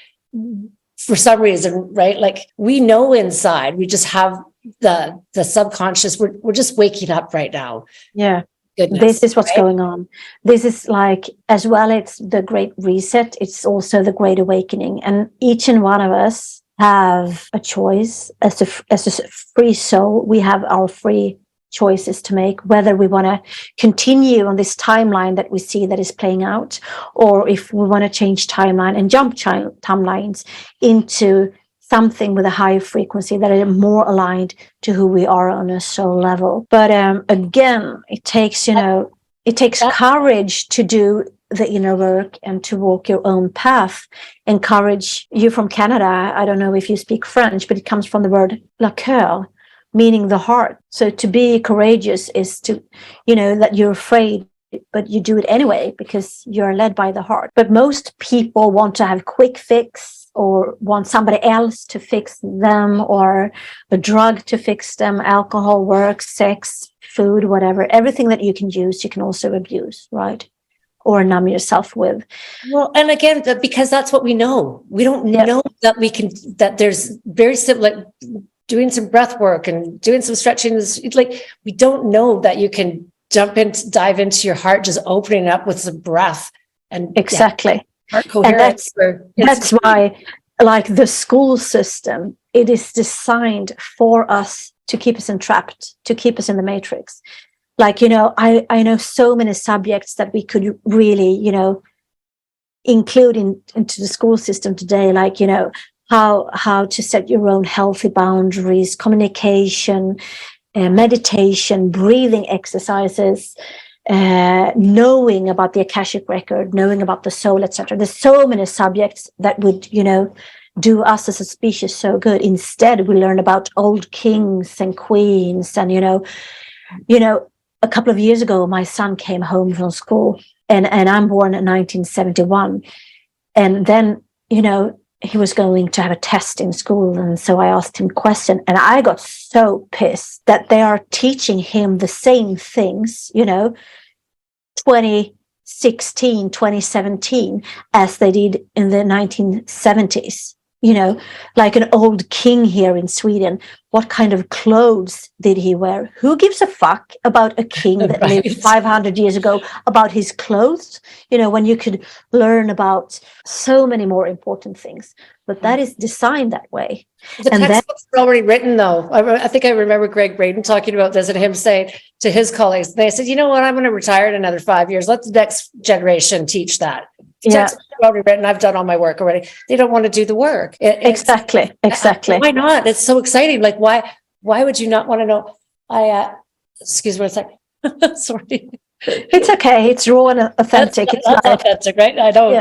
for some reason, right? Like we know inside, we just have the subconscious. We're just waking up right now. Yeah. Goodness, this is what's going on. This is like, as well, it's the great reset. It's also the great awakening. And each and one of us have a choice as a free soul. We have our free choices to make, whether we want to continue on this timeline that we see that is playing out, or if we want to change timeline and jump timelines into something with a high frequency that is more aligned to who we are on a soul level. But again, it takes, it takes courage to do the inner work and to walk your own path. And courage, you from Canada, I don't know if you speak French, but it comes from the word le cœur, meaning the heart. So to be courageous is to, that you're afraid, but you do it anyway because you're led by the heart. But most people want to have quick fix, or want somebody else to fix them, or a drug to fix them. Alcohol works, sex, food, whatever. Everything that you can use, you can also abuse, right? Or numb yourself with. Well, and again, because that's what we know. We don't know that we can, that there's very simple, like doing some breath work and doing some stretching. It's like, we don't know that you can dive into your heart, just opening up with some breath. And exactly. Heart coherence. And that's why, like the school system, it is designed for us to keep us entrapped, to keep us in the matrix. Like, I know so many subjects that we could really, include into the school system today, like, how to set your own healthy boundaries, communication, meditation, breathing exercises, knowing about the Akashic record, knowing about the soul, etc. There's so many subjects that would, do us as a species so good. Instead, we learn about old kings and queens, and a couple of years ago, my son came home from school, and I'm born in 1971. And then, he was going to have a test in school. And so I asked him a question, and I got so pissed that they are teaching him the same things, 2016, 2017, as they did in the 1970s. Like an old king here in Sweden. What kind of clothes did he wear? Who gives a fuck about a king that lived 500 years ago, about his clothes? When you could learn about so many more important things. But that is designed that way. The textbooks are already written, though. I think I remember Greg Braden talking about this and him saying to his colleagues, they said, you know what, I'm going to retire in another 5 years. Let the next generation teach that. Textbooks are already written. I've done all my work already. They don't want to do the work. Exactly. Why not? It's so exciting. Like, why would you not want to know? Excuse me a second. Sorry. It's okay. It's raw and authentic. That's authentic, right? I know.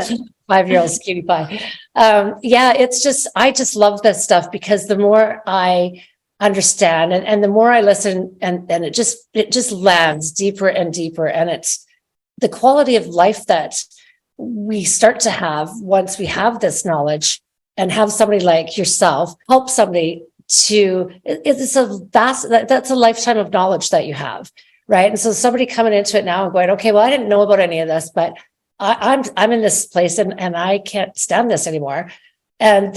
5-year-old cutie pie. It's just, I just love this stuff because the more I understand and the more I listen, and it just lands deeper and deeper. And it's the quality of life that we start to have once we have this knowledge, and have somebody like yourself help somebody to, that's a lifetime of knowledge that you have. Right. And so somebody coming into it now and going, okay, well, I didn't know about any of this, but I'm in this place and I can't stand this anymore. And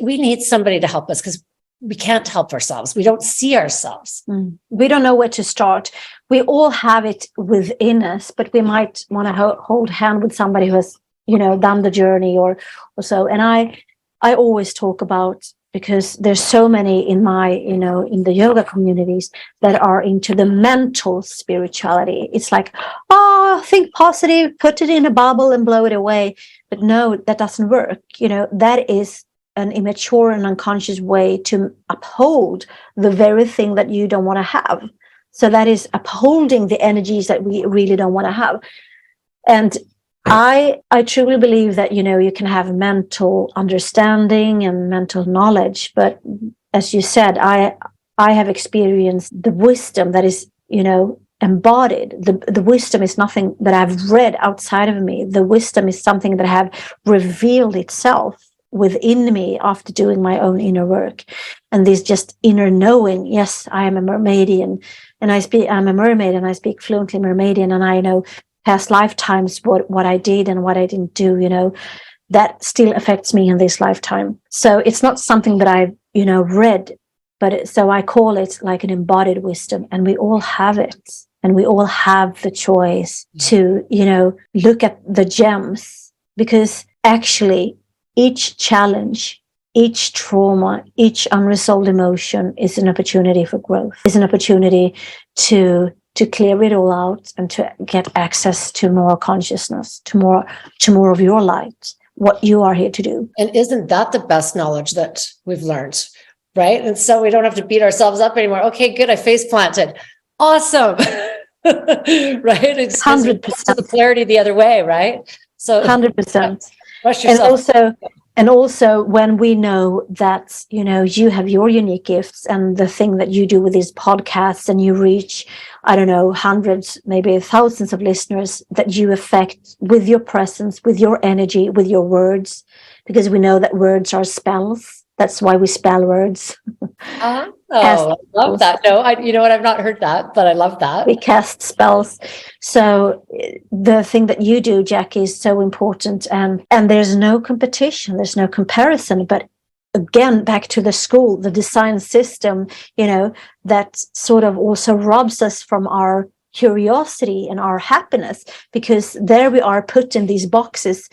we need somebody to help us because we can't help ourselves. We don't see ourselves. We don't know where to start. We all have it within us, but we might want to hold hand with somebody who has, done the journey or so. And I always talk about, because there's so many in my, in the yoga communities that are into the mental spirituality. It's like, think positive, put it in a bubble and blow it away. But no, that doesn't work. That is an immature and unconscious way to uphold the very thing that you don't want to have. So that is upholding the energies that we really don't want to have. And I truly believe that, you can have mental understanding and mental knowledge. But as you said, I have experienced the wisdom that is, embodied. The wisdom is nothing that I've read outside of me. The wisdom is something that have revealed itself within me after doing my own inner work. And this just inner knowing, yes, I am a mermaidian, and I'm a mermaid and I speak fluently Mermaidian, and I know past lifetimes what I did and what I didn't do, that still affects me in this lifetime. So it's not something that I've, read, but so I call it like an embodied wisdom, and we all have it. And we all have the choice to, look at the gems, because actually each challenge, each trauma, each unresolved emotion is an opportunity for growth, is an opportunity to clear it all out and to get access to more consciousness, to more of your light, what you are here to do. And isn't that the best knowledge that we've learned? Right. And so we don't have to beat ourselves up anymore. Okay, good. I face planted. Awesome. Right. It's 100%. to the polarity the other way. Right. So 100%. Rush yourself. And also when we know that, you have your unique gifts and the thing that you do with these podcasts, and you reach, I don't know, hundreds, maybe thousands of listeners that you affect with your presence, with your energy, with your words, because we know that words are spells. That's why we spell words. Oh, I love that. No, you know what? I've not heard that, but I love that. We cast spells. So the thing that you do, Jackie, is so important. And there's no competition. There's no comparison. But again, back to the school, the design system, that sort of also robs us from our curiosity and our happiness, because there we are put in these boxes.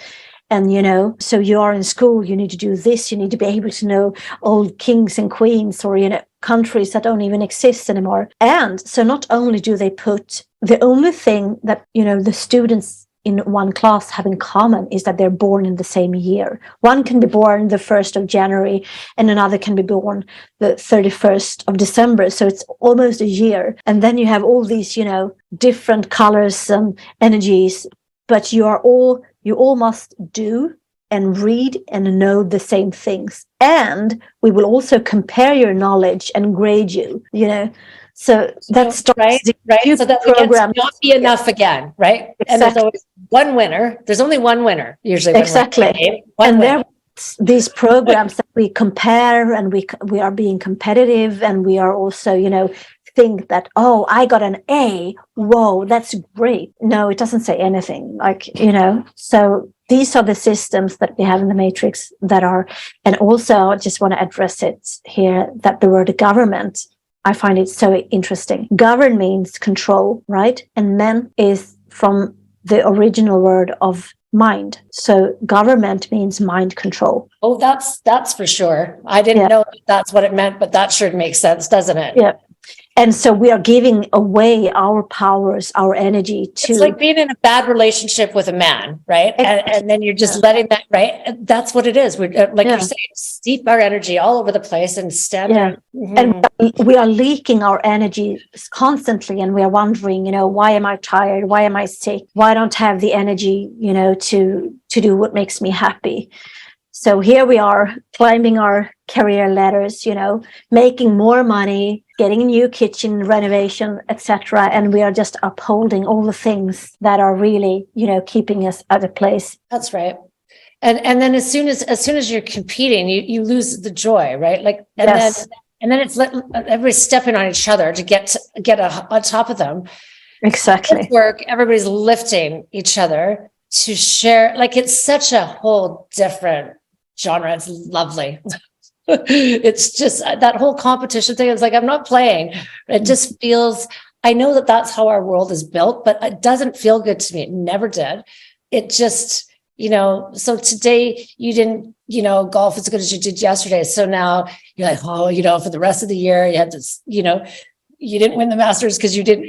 And, so you are in school, you need to do this, you need to be able to know old kings and queens, or, countries that don't even exist anymore. And so not only do they put, the only thing that, the students in one class have in common is that they're born in the same year. One can be born the 1st of January and another can be born the 31st of December. So it's almost a year. And then you have all these, different colors and energies, but you all must do and read and know the same things. And we will also compare your knowledge and grade you, So that starts right. So that program not be enough again, right? Exactly. And there's always one winner. There's only one winner usually. Exactly. And there are these programs that we compare, and we are being competitive, and we are also, think that, oh, I got an A. Whoa, that's great. No, it doesn't say anything. So these are the systems that we have in the matrix that are, and also I just want to address it here, that the word government, I find it so interesting. Govern means control, right? And men is from the original word of mind. So government means mind control. Oh, that's for sure. I didn't know that's what it meant, but that sure makes sense, doesn't it? Yeah. And so we are giving away our powers, our energy to... It's like being in a bad relationship with a man, right? And then you're just letting that, right? That's what it is. We're, you're saying, steep our energy all over the place and stand there. And we are leaking our energy constantly, and we are wondering, why am I tired? Why am I sick? Why don't I have the energy, to do what makes me happy? So here we are climbing our career ladders, making more money, getting a new kitchen renovation, etc. And we are just upholding all the things that are really, keeping us at a place. That's right. And then as soon as you're competing, you lose the joy, right? And then it's everybody stepping on each other to get on top of them. Exactly. Work, everybody's lifting each other to share. It's such a whole different genre. It's lovely. It's just that whole competition thing. It's like, I'm not playing. It just feels, I know that that's how our world is built, but it doesn't feel good to me. It never did. It just, so today you didn't, golf as good as you did yesterday. So now you're like, oh, for the rest of the year, you had this, you didn't win the Masters because you didn't,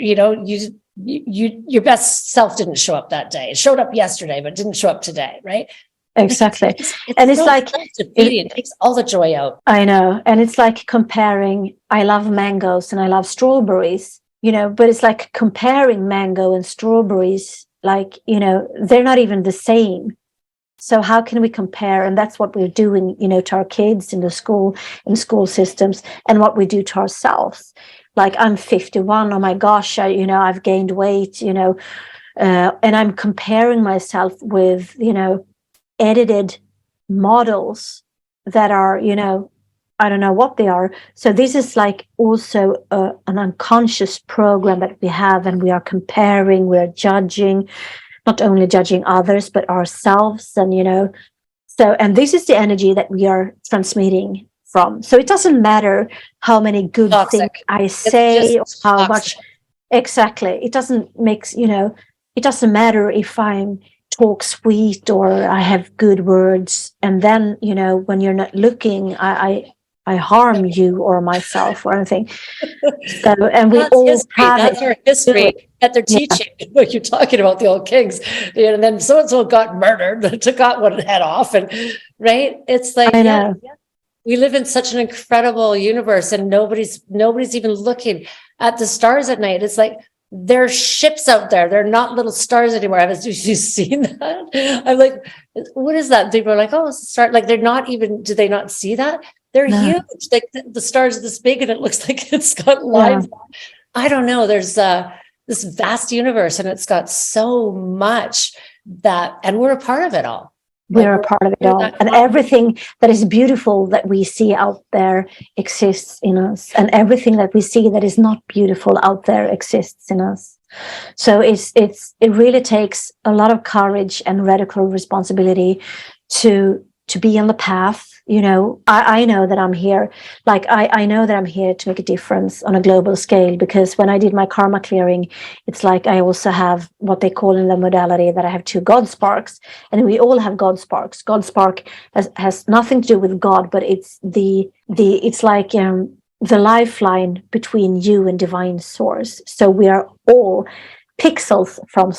your best self didn't show up that day. It showed up yesterday, but didn't show up today. Right. Exactly. And it's like it takes all the joy out. I know. And it's like comparing, I love mangoes and I love strawberries, but it's like comparing mango and strawberries, they're not even the same. So how can we compare? And that's what we're doing, to our kids in school systems, and what we do to ourselves. Like, I'm 51. Oh my gosh, I've gained weight, and I'm comparing myself with, edited models that are, I don't know what they are. So this is like also an unconscious program that we have, and we are comparing, we're judging, not only judging others, but ourselves. And, and this is the energy that we are transmitting from. So it doesn't matter how many good things I say or how much. Exactly. It doesn't it doesn't matter if I'm talk sweet or I have good words. And then, when you're not looking, I I harm you or myself or anything. So, and we That's all history. have That's it. our history that they're teaching. What you're talking about, the old kings, and then so and so got murdered, took out one head off, and right. It's like, I know. we live in such an incredible universe, and nobody's even looking at the stars at night. It's like there's ships out there. They're not little stars anymore. Have you seen that? I'm like, what is that? People are like, oh, it's a star. Like they're not even. Do they not see that? They're huge. Like the stars are this big, and it looks like it's got lines. Yeah. I don't know. There's this vast universe, and it's got so much that, and we're a part of it all. We're a part of it all. And everything that is beautiful that we see out there exists in us. And everything that we see that is not beautiful out there exists in us. So it really takes a lot of courage and radical responsibility to be on the path. You know, I know that I'm here. Like I know that I'm here to make a difference on a global scale, because when I did my karma clearing, it's like I also have what they call in the modality that I have 2 God sparks, and we all have God sparks. God spark has nothing to do with God, but it's it's like the lifeline between you and divine source. So we are all pixels from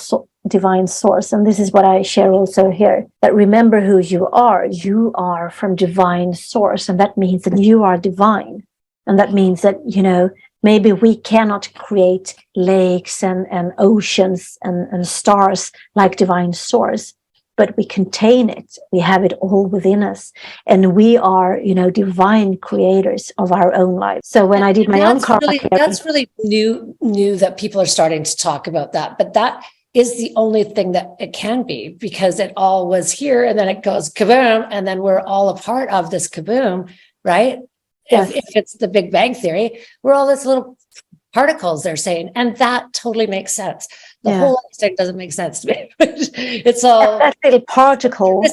divine source. And this is what I share also here, that remember who you are. You are from divine source. And that means that you are divine. And that means that, you know, maybe we cannot create lakes and oceans and stars like divine source, but we contain it. We have it all within us. And we are, you know, divine creators of our own lives. So when I did my own karma, that's really new that people are starting to talk about that. But that is the only thing that it can be, because it all was here and then it goes kaboom, and then we're all a part of this kaboom, right? Yes. If it's the Big Bang Theory, we're all this little particles, they're saying, and that totally makes sense. The whole thing doesn't make sense to me. It's all that little particle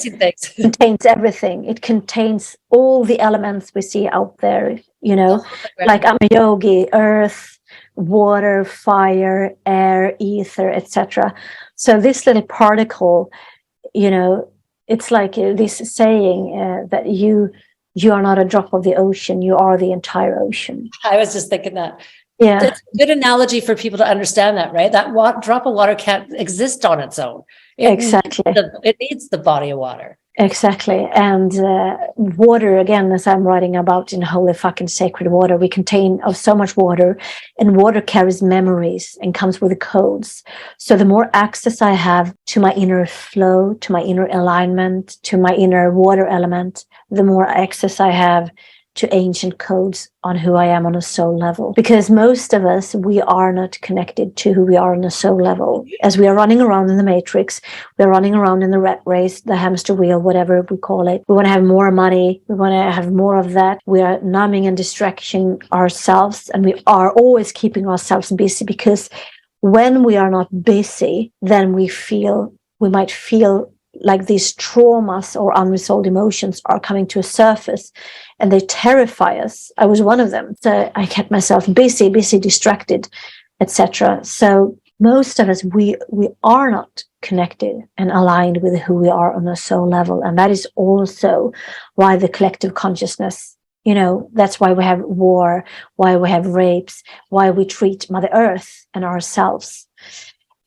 contains everything. It contains all the elements we see out there, you know, like I'm a yogi, earth, water, fire, air, ether, etc. So this little particle, you know, it's like this saying that you are not a drop of the ocean, you are the entire ocean. I was just thinking that. Yeah, it's a good analogy for people to understand that, right? That drop of water can't exist on its own. Exactly. It needs the body of water. Exactly. And water, again, as I'm writing about in Holy Fucking Sacred Water, we contain of so much water, and water carries memories and comes with codes. So the more access I have to my inner flow, to my inner alignment, to my inner water element, the more access I have to ancient codes on who I am on a soul level. Because most of us, we are not connected to who we are on a soul level. As we are running around in the matrix, we're running around in the rat race, the hamster wheel, whatever we call it. We want to have more money. We want to have more of that. We are numbing and distracting ourselves, and we are always keeping ourselves busy, because when we are not busy, then we might feel like these traumas or unresolved emotions are coming to a surface, and they terrify us. I was one of them. So I kept myself busy, distracted, etc. So most of us, we are not connected and aligned with who we are on a soul level. And that is also why the collective consciousness, you know, that's why we have war, why we have rapes, why we treat Mother Earth and ourselves.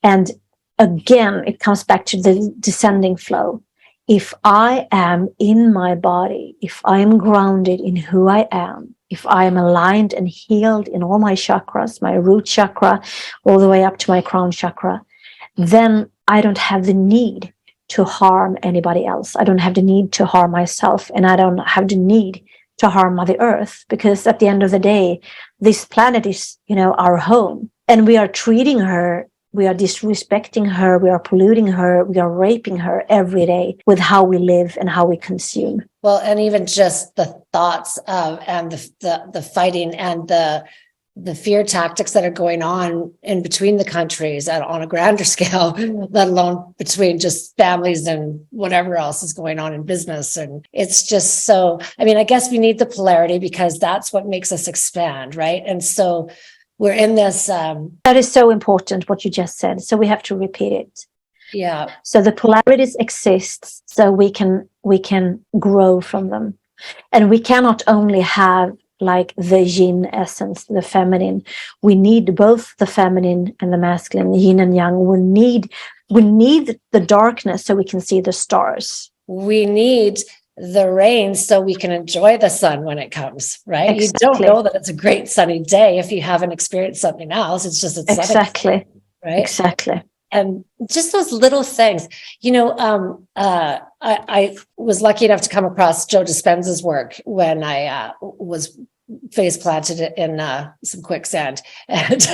And again, it comes back to the descending flow. If I am in my body, if I am grounded in who I am, if I am aligned and healed in all my chakras, my root chakra, all the way up to my crown chakra, then I don't have the need to harm anybody else. I don't have the need to harm myself, and I don't have the need to harm Mother Earth, because at the end of the day, this planet is, you know, our home, and we are treating her, we are disrespecting her, we are polluting her, we are raping her every day with how we live and how we consume. Well, and even just the thoughts of and the fighting and the fear tactics that are going on in between the countries on a grander scale, let alone between just families and whatever else is going on in business. And it's just so, I mean, I guess we need the polarity, because that's what makes us expand, right? And so we're in this. That is so important, what you just said. So we have to repeat it. Yeah. So the polarities exist, so we can grow from them. And we cannot only have like the yin essence, the feminine. We need both the feminine and the masculine, yin and yang. We need the darkness so we can see the stars. We need the rain so we can enjoy the sun when it comes, right? Exactly. You don't know that it's a great sunny day if you haven't experienced something else. It's just, it's exactly, right? Exactly. And just those little things, I was lucky enough to come across Joe Dispenza's work when I was face planted in some quicksand. And,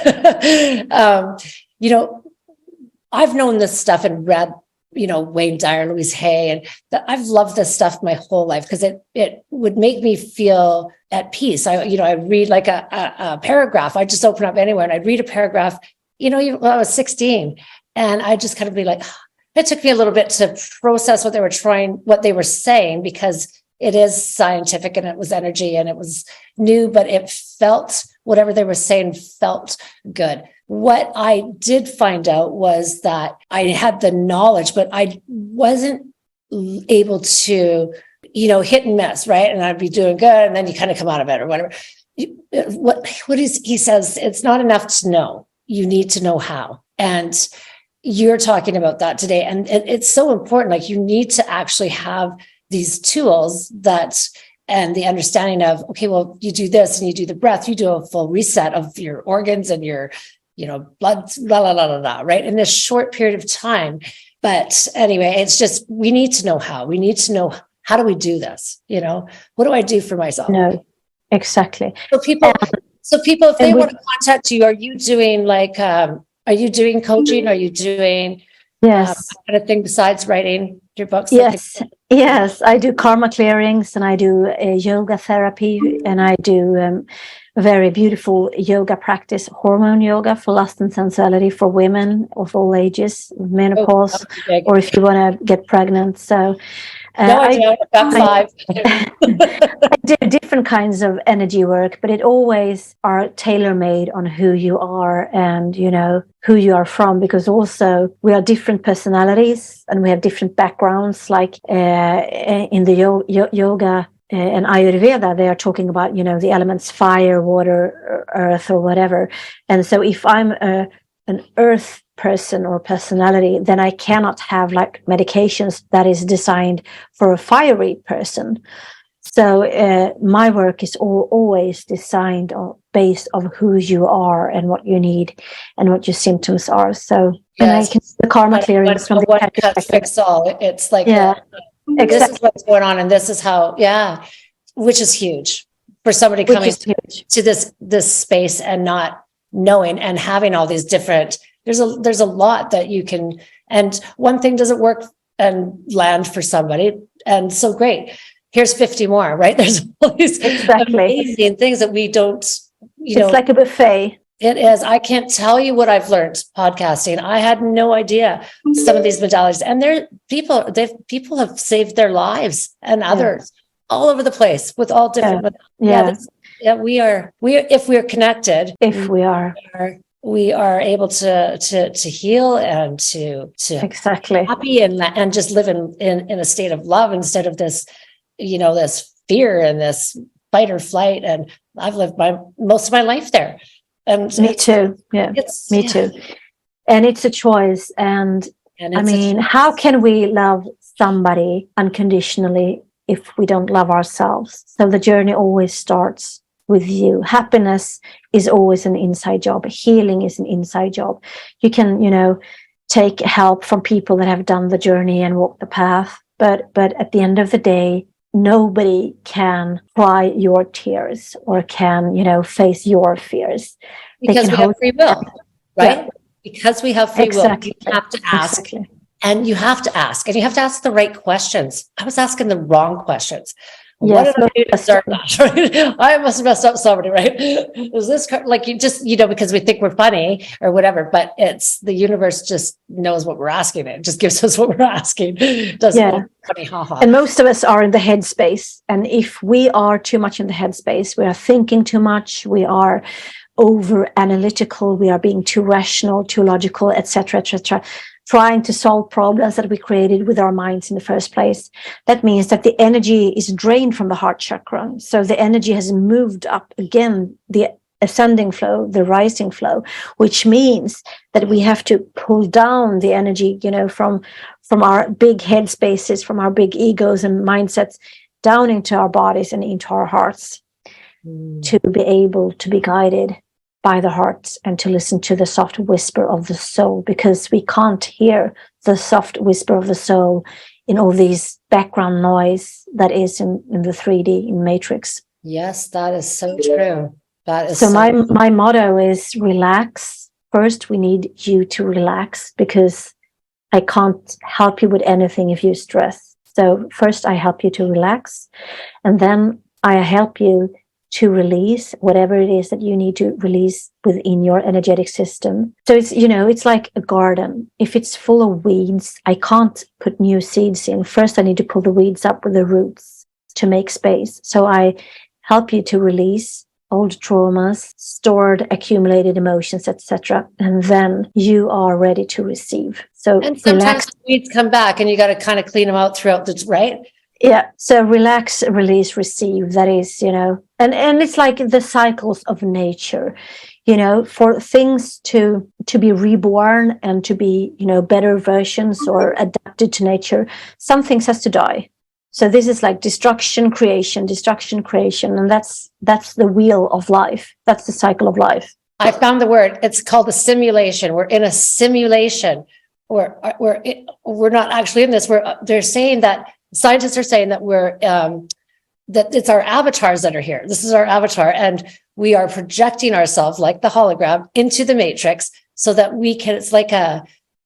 I've known this stuff and read, Wayne Dyer, Louise Hay, and I've loved this stuff my whole life because it would make me feel at peace. I read like a paragraph. I just open up anywhere and I'd read a paragraph, when I was 16. And I just kind of be like, it took me a little bit to process what they were saying, because it is scientific and it was energy and it was new, but it felt, whatever they were saying felt good. What I did find out was that I had the knowledge, but I wasn't able to, hit and miss, right? And I'd be doing good, and then you kind of come out of it or whatever. He says, it's not enough to know. You need to know how. And you're talking about that today. And it's so important. Like, you need to actually have these tools and the understanding of, okay, well, you do this and you do the breath, you do a full reset of your organs and your, blood, right? In this short period of time. But anyway, it's just, we need to know how. We need to know, how do we do this? What do I do for myself? No, exactly. So people, if they want to contact you, are you doing are you doing coaching? Are you doing kind of thing besides writing your books? Yes, I do karma clearings, and I do yoga therapy, and I do very beautiful yoga practice, hormone yoga for lust and sensuality for women of all ages, menopause, or if you want to get pregnant. So I got 5. I do different kinds of energy work, but it always are tailor-made on who you are and, who you are from, because also we are different personalities and we have different backgrounds. Like in the yoga and Ayurveda, they are talking about, the elements fire, water, earth, or whatever. And so if I'm an earth person or personality, then I cannot have like medications that is designed for a fiery person. So my work is always designed based on who you are and what you need and what your symptoms are. So and I can the karma clearings from the one cut fix all. It's like exactly. This is what's going on, and this is how which is huge for somebody coming to this space and not knowing and having all these different. There's a lot that you can, and one thing doesn't work and land for somebody, and so great. Here's 50 more, right? There's all these amazing things that we don't, It's like a buffet. It is. I can't tell you what I've learned podcasting. I had no idea some of these modalities, and people have saved their lives and others all over the place with all different. We are if we're connected. If we are able to heal and to exactly happy and just live in a state of love instead of this, this fear and this fight or flight. And I've lived most of my life there. And me too. Yeah, me too. And it's a choice. And I mean, how can we love somebody unconditionally if we don't love ourselves? So the journey always starts with you. Happiness is always an inside job. Healing is an inside job. You can, take help from people that have done the journey and walked the path. But at the end of the day, nobody can cry your tears or can, face your fears. Because we have free will, right? Yeah. Because we have free will, you have to ask. Exactly. And you have to ask. And you have to ask the right questions. I was asking the wrong questions. Yes, what did I do to deserve that? I must have messed up somebody, right? Is this like you just, because we think we're funny or whatever, but it's the universe just knows what we're asking. It just gives us what we're asking. Doesn't funny, haha. And most of us are in the headspace. And if we are too much in the headspace, we are thinking too much, we are over analytical, we are being too rational, too logical, etc., etc. trying to solve problems that we created with our minds in the first place. That means that the energy is drained from the heart chakra. So the energy has moved up again, the ascending flow, the rising flow, which means that we have to pull down the energy, from our big head spaces, from our big egos and mindsets down into our bodies and into our hearts to be able to be guided by the heart and to listen to the soft whisper of the soul, because we can't hear the soft whisper of the soul in all these background noise that is in the 3D in Matrix. Yes, that is so true. That is so my motto is relax. First, we need you to relax, because I can't help you with anything if you stress. So first I help you to relax, and then I help you to release whatever it is that you need to release within your energetic system. So it's like a garden. If it's full of weeds, I can't put new seeds in. First, I need to pull the weeds up with the roots to make space. So I help you to release old traumas, stored, accumulated emotions, etc. And then you are ready to receive. So and sometimes weeds come back and you got to kind of clean them out throughout right? Yeah. So relax, release, receive. That is, and it's like the cycles of nature, for things to be reborn and to be, better versions or adapted to nature, some things has to die. So this is like destruction, creation, and that's the wheel of life. That's the cycle of life. I found the word. It's called a simulation. We're in a simulation. We're not actually in this. They're saying that scientists are saying that that it's our avatars that are here. This is our avatar, and we are projecting ourselves like the hologram into the matrix so that we can. It's like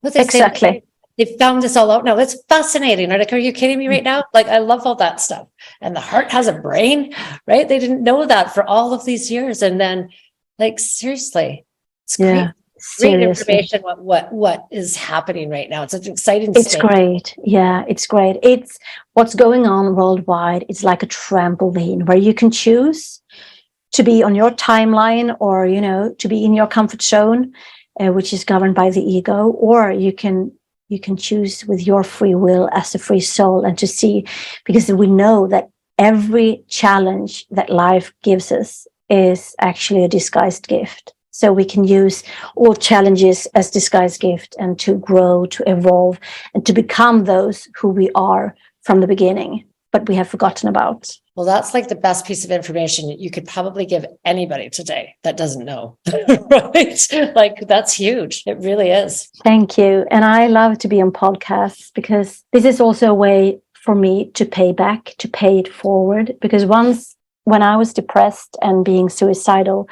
exactly. They found this all out now. It's fascinating. Like, are you kidding me right now? Like, I love all that stuff. And the heart has a brain, right? They didn't know that for all of these years. And then, like, seriously, it's great. Great information what is happening right now. It's an exciting It's state. Great. Yeah, it's great. It's what's going on worldwide. It's like a trampoline where you can choose to be on your timeline or, to be in your comfort zone, which is governed by the ego, or you can choose with your free will as a free soul and to see, because we know that every challenge that life gives us is actually a disguised gift. So we can use all challenges as disguised gift and to grow, to evolve, and to become those who we are from the beginning, but we have forgotten about. Well, that's like the best piece of information you could probably give anybody today that doesn't know, right? Like, that's huge. It really is. Thank you. And I love to be on podcasts because this is also a way for me to pay back, to pay it forward. Because once when I was depressed and being suicidal,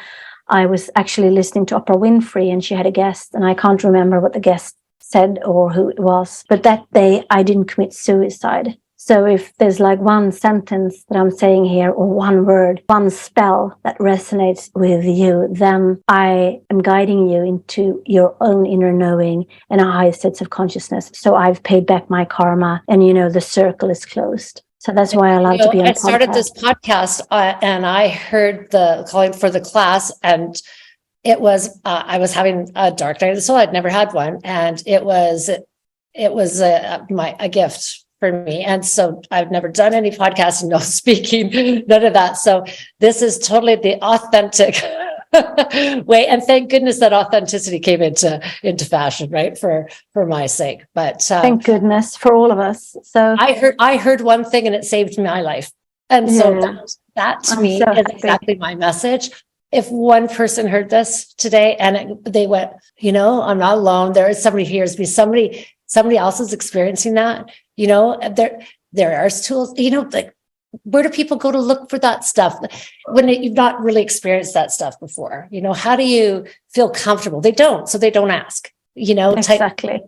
I was actually listening to Oprah Winfrey, and she had a guest, and I can't remember what the guest said or who it was. But that day I didn't commit suicide. So if there's like one sentence that I'm saying here, or one word, one spell that resonates with you, then I am guiding you into your own inner knowing and a higher states of consciousness. So I've paid back my karma, and the circle is closed. So that's why I love to be on podcast. I started this podcast and I heard the calling for the class, and it was I was having a dark night of the soul. I'd never had one, and it was a gift for me. And so I've never done any podcasts, no speaking, none of that. So this is totally the authentic way. And thank goodness that authenticity came into fashion, right? For my sake. But thank goodness for all of us. So I heard one thing and it saved my life. And so that to me is exactly my message. If one person heard this today and they went, I'm not alone. There is somebody who hears me. Somebody else is experiencing that. There are tools, like, where do people go to look for that stuff when you've not really experienced that stuff before? How do you feel comfortable? They don't, so they don't ask, Exactly.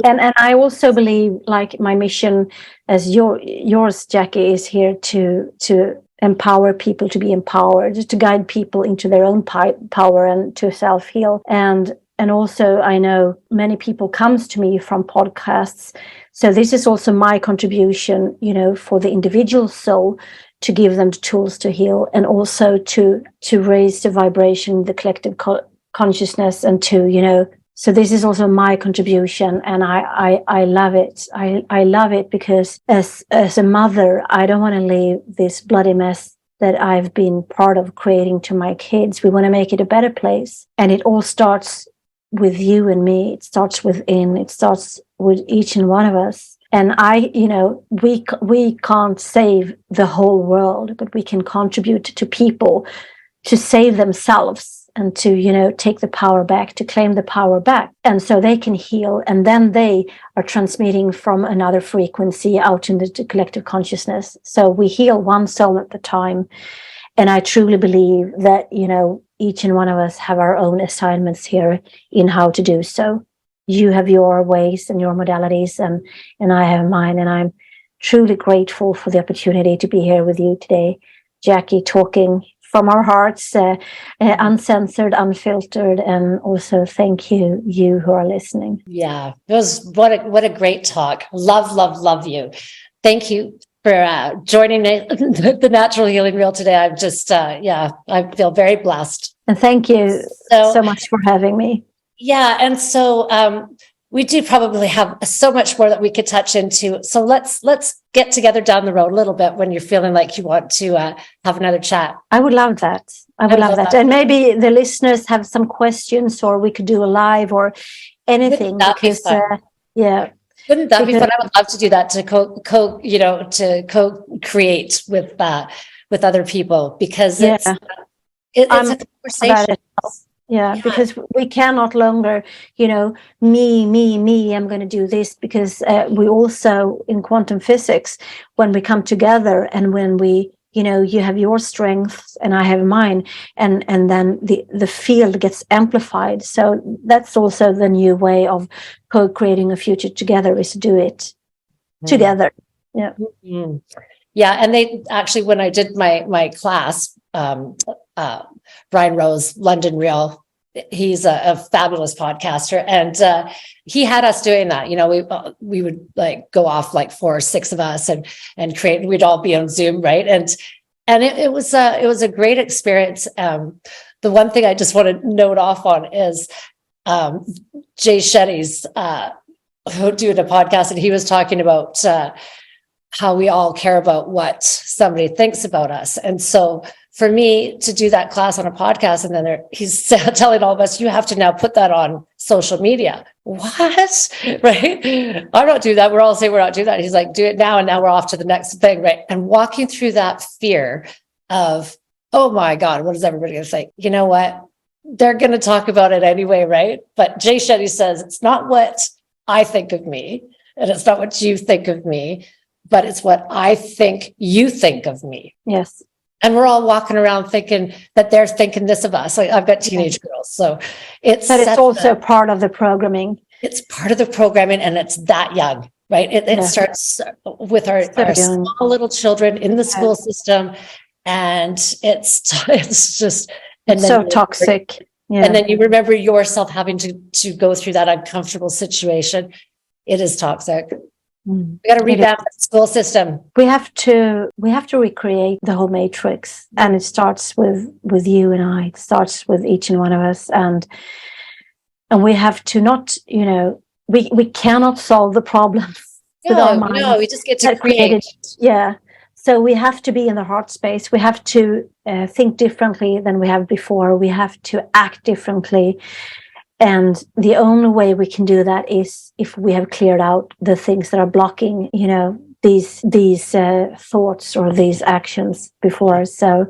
And I also believe, like, my mission as yours, Jackie, is here to empower people to be empowered, to guide people into their own power and to self-heal. And also, I know many people comes to me from podcasts. So this is also my contribution, for the individual soul, to give them the tools to heal, and also to raise the vibration, the collective consciousness, and to, So this is also my contribution, and I love it. I love it because as a mother, I don't want to leave this bloody mess that I've been part of creating to my kids. We want to make it a better place. And it all starts with you and me. It starts within. It starts with each and one of us. And we can't save the whole world, but we can contribute to people to save themselves and to, take the power back, to claim the power back. And so they can heal. And then they are transmitting from another frequency out in the collective consciousness. So we heal one soul at a time. And I truly believe that, each and one of us have our own assignments here in how to do so. You have your ways and your modalities, and I have mine. And I'm truly grateful for the opportunity to be here with you today, Jackie, talking from our hearts, uncensored, unfiltered, and also thank you who are listening. Yeah, it was what a great talk. Love you. Thank you for joining the Natural Healing Reel today. I'm just, I feel very blessed. And thank you so much for having me. Yeah, and so we do probably have so much more that we could touch into. So let's get together down the road a little bit when you're feeling like you want to have another chat. I would love that. I would love that. And maybe the listeners have some questions, or we could do a live or anything. Because yeah. Wouldn't that be fun? I would love to do that, to co-create with other people, because it's a conversation. Yeah, because we cannot longer, me, I'm going to do this, because we also, in quantum physics, when we come together and when we, you have your strengths and I have mine, and then the field gets amplified. So that's also the new way of co-creating a future together, is to do it together. Yeah. Mm-hmm. Yeah. And they actually, when I did my class, Brian Rose, London Real, he's a fabulous podcaster, and he had us doing that. We would like go off like 4 or 6 of us and create. We'd all be on Zoom, right? And it was a great experience. The one thing I just want to note off on is Jay Shetty's doing a podcast, and he was talking about how we all care about what somebody thinks about us. And so for me to do that class on a podcast, and then he's telling all of us, you have to now put that on social media. What? Right? I don't do that. We're all saying we're not doing that. He's like, do it now. And now we're off to the next thing. Right. And walking through that fear of, oh my God, what is everybody going to say? You know what? They're going to talk about it anyway. Right. But Jay Shetty says, it's not what I think of me, and it's not what you think of me, but it's what I think you think of me. Yes. And we're all walking around thinking that they're thinking this of us. Like, I've got teenage girls, so it's also part of the programming. It's part of the programming, and it's that young, right? It starts with our small little children in the school system, and it's just and so toxic. Yeah. And then you remember yourself having to go through that uncomfortable situation. It is toxic. We got to revamp the school system. We have to recreate the whole matrix, and it starts with you and I. It starts with each and one of us, and we have to not, we cannot solve the problems with our mind. No, we just get to create. Yeah. So we have to be in the heart space. We have to think differently than we have before. We have to act differently. And the only way we can do that is if we have cleared out the things that are blocking, these thoughts or these actions before us. So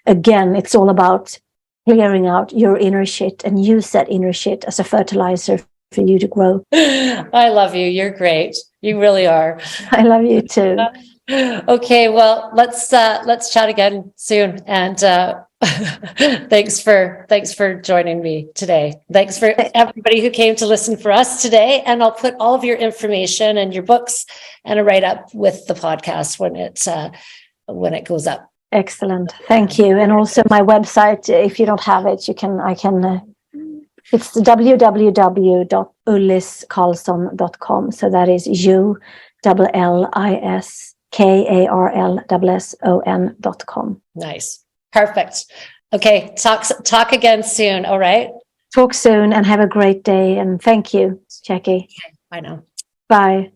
again, it's all about clearing out your inner shit and use that inner shit as a fertilizer for you to grow. I love you. You're great. You really are. I love you too. Okay, well, let's chat again soon. And thanks for joining me today. Thanks for everybody who came to listen for us today. And I'll put all of your information and your books and a write-up with the podcast when it goes up. Excellent. Thank you. And also my website, if you don't have it, it's www.ulliskarlson.com. So that is ULLISKARLSSON.com. Nice. Perfect. Okay. Talk again soon. All right. Talk soon and have a great day. And thank you, Jackie. Okay, bye now. Bye.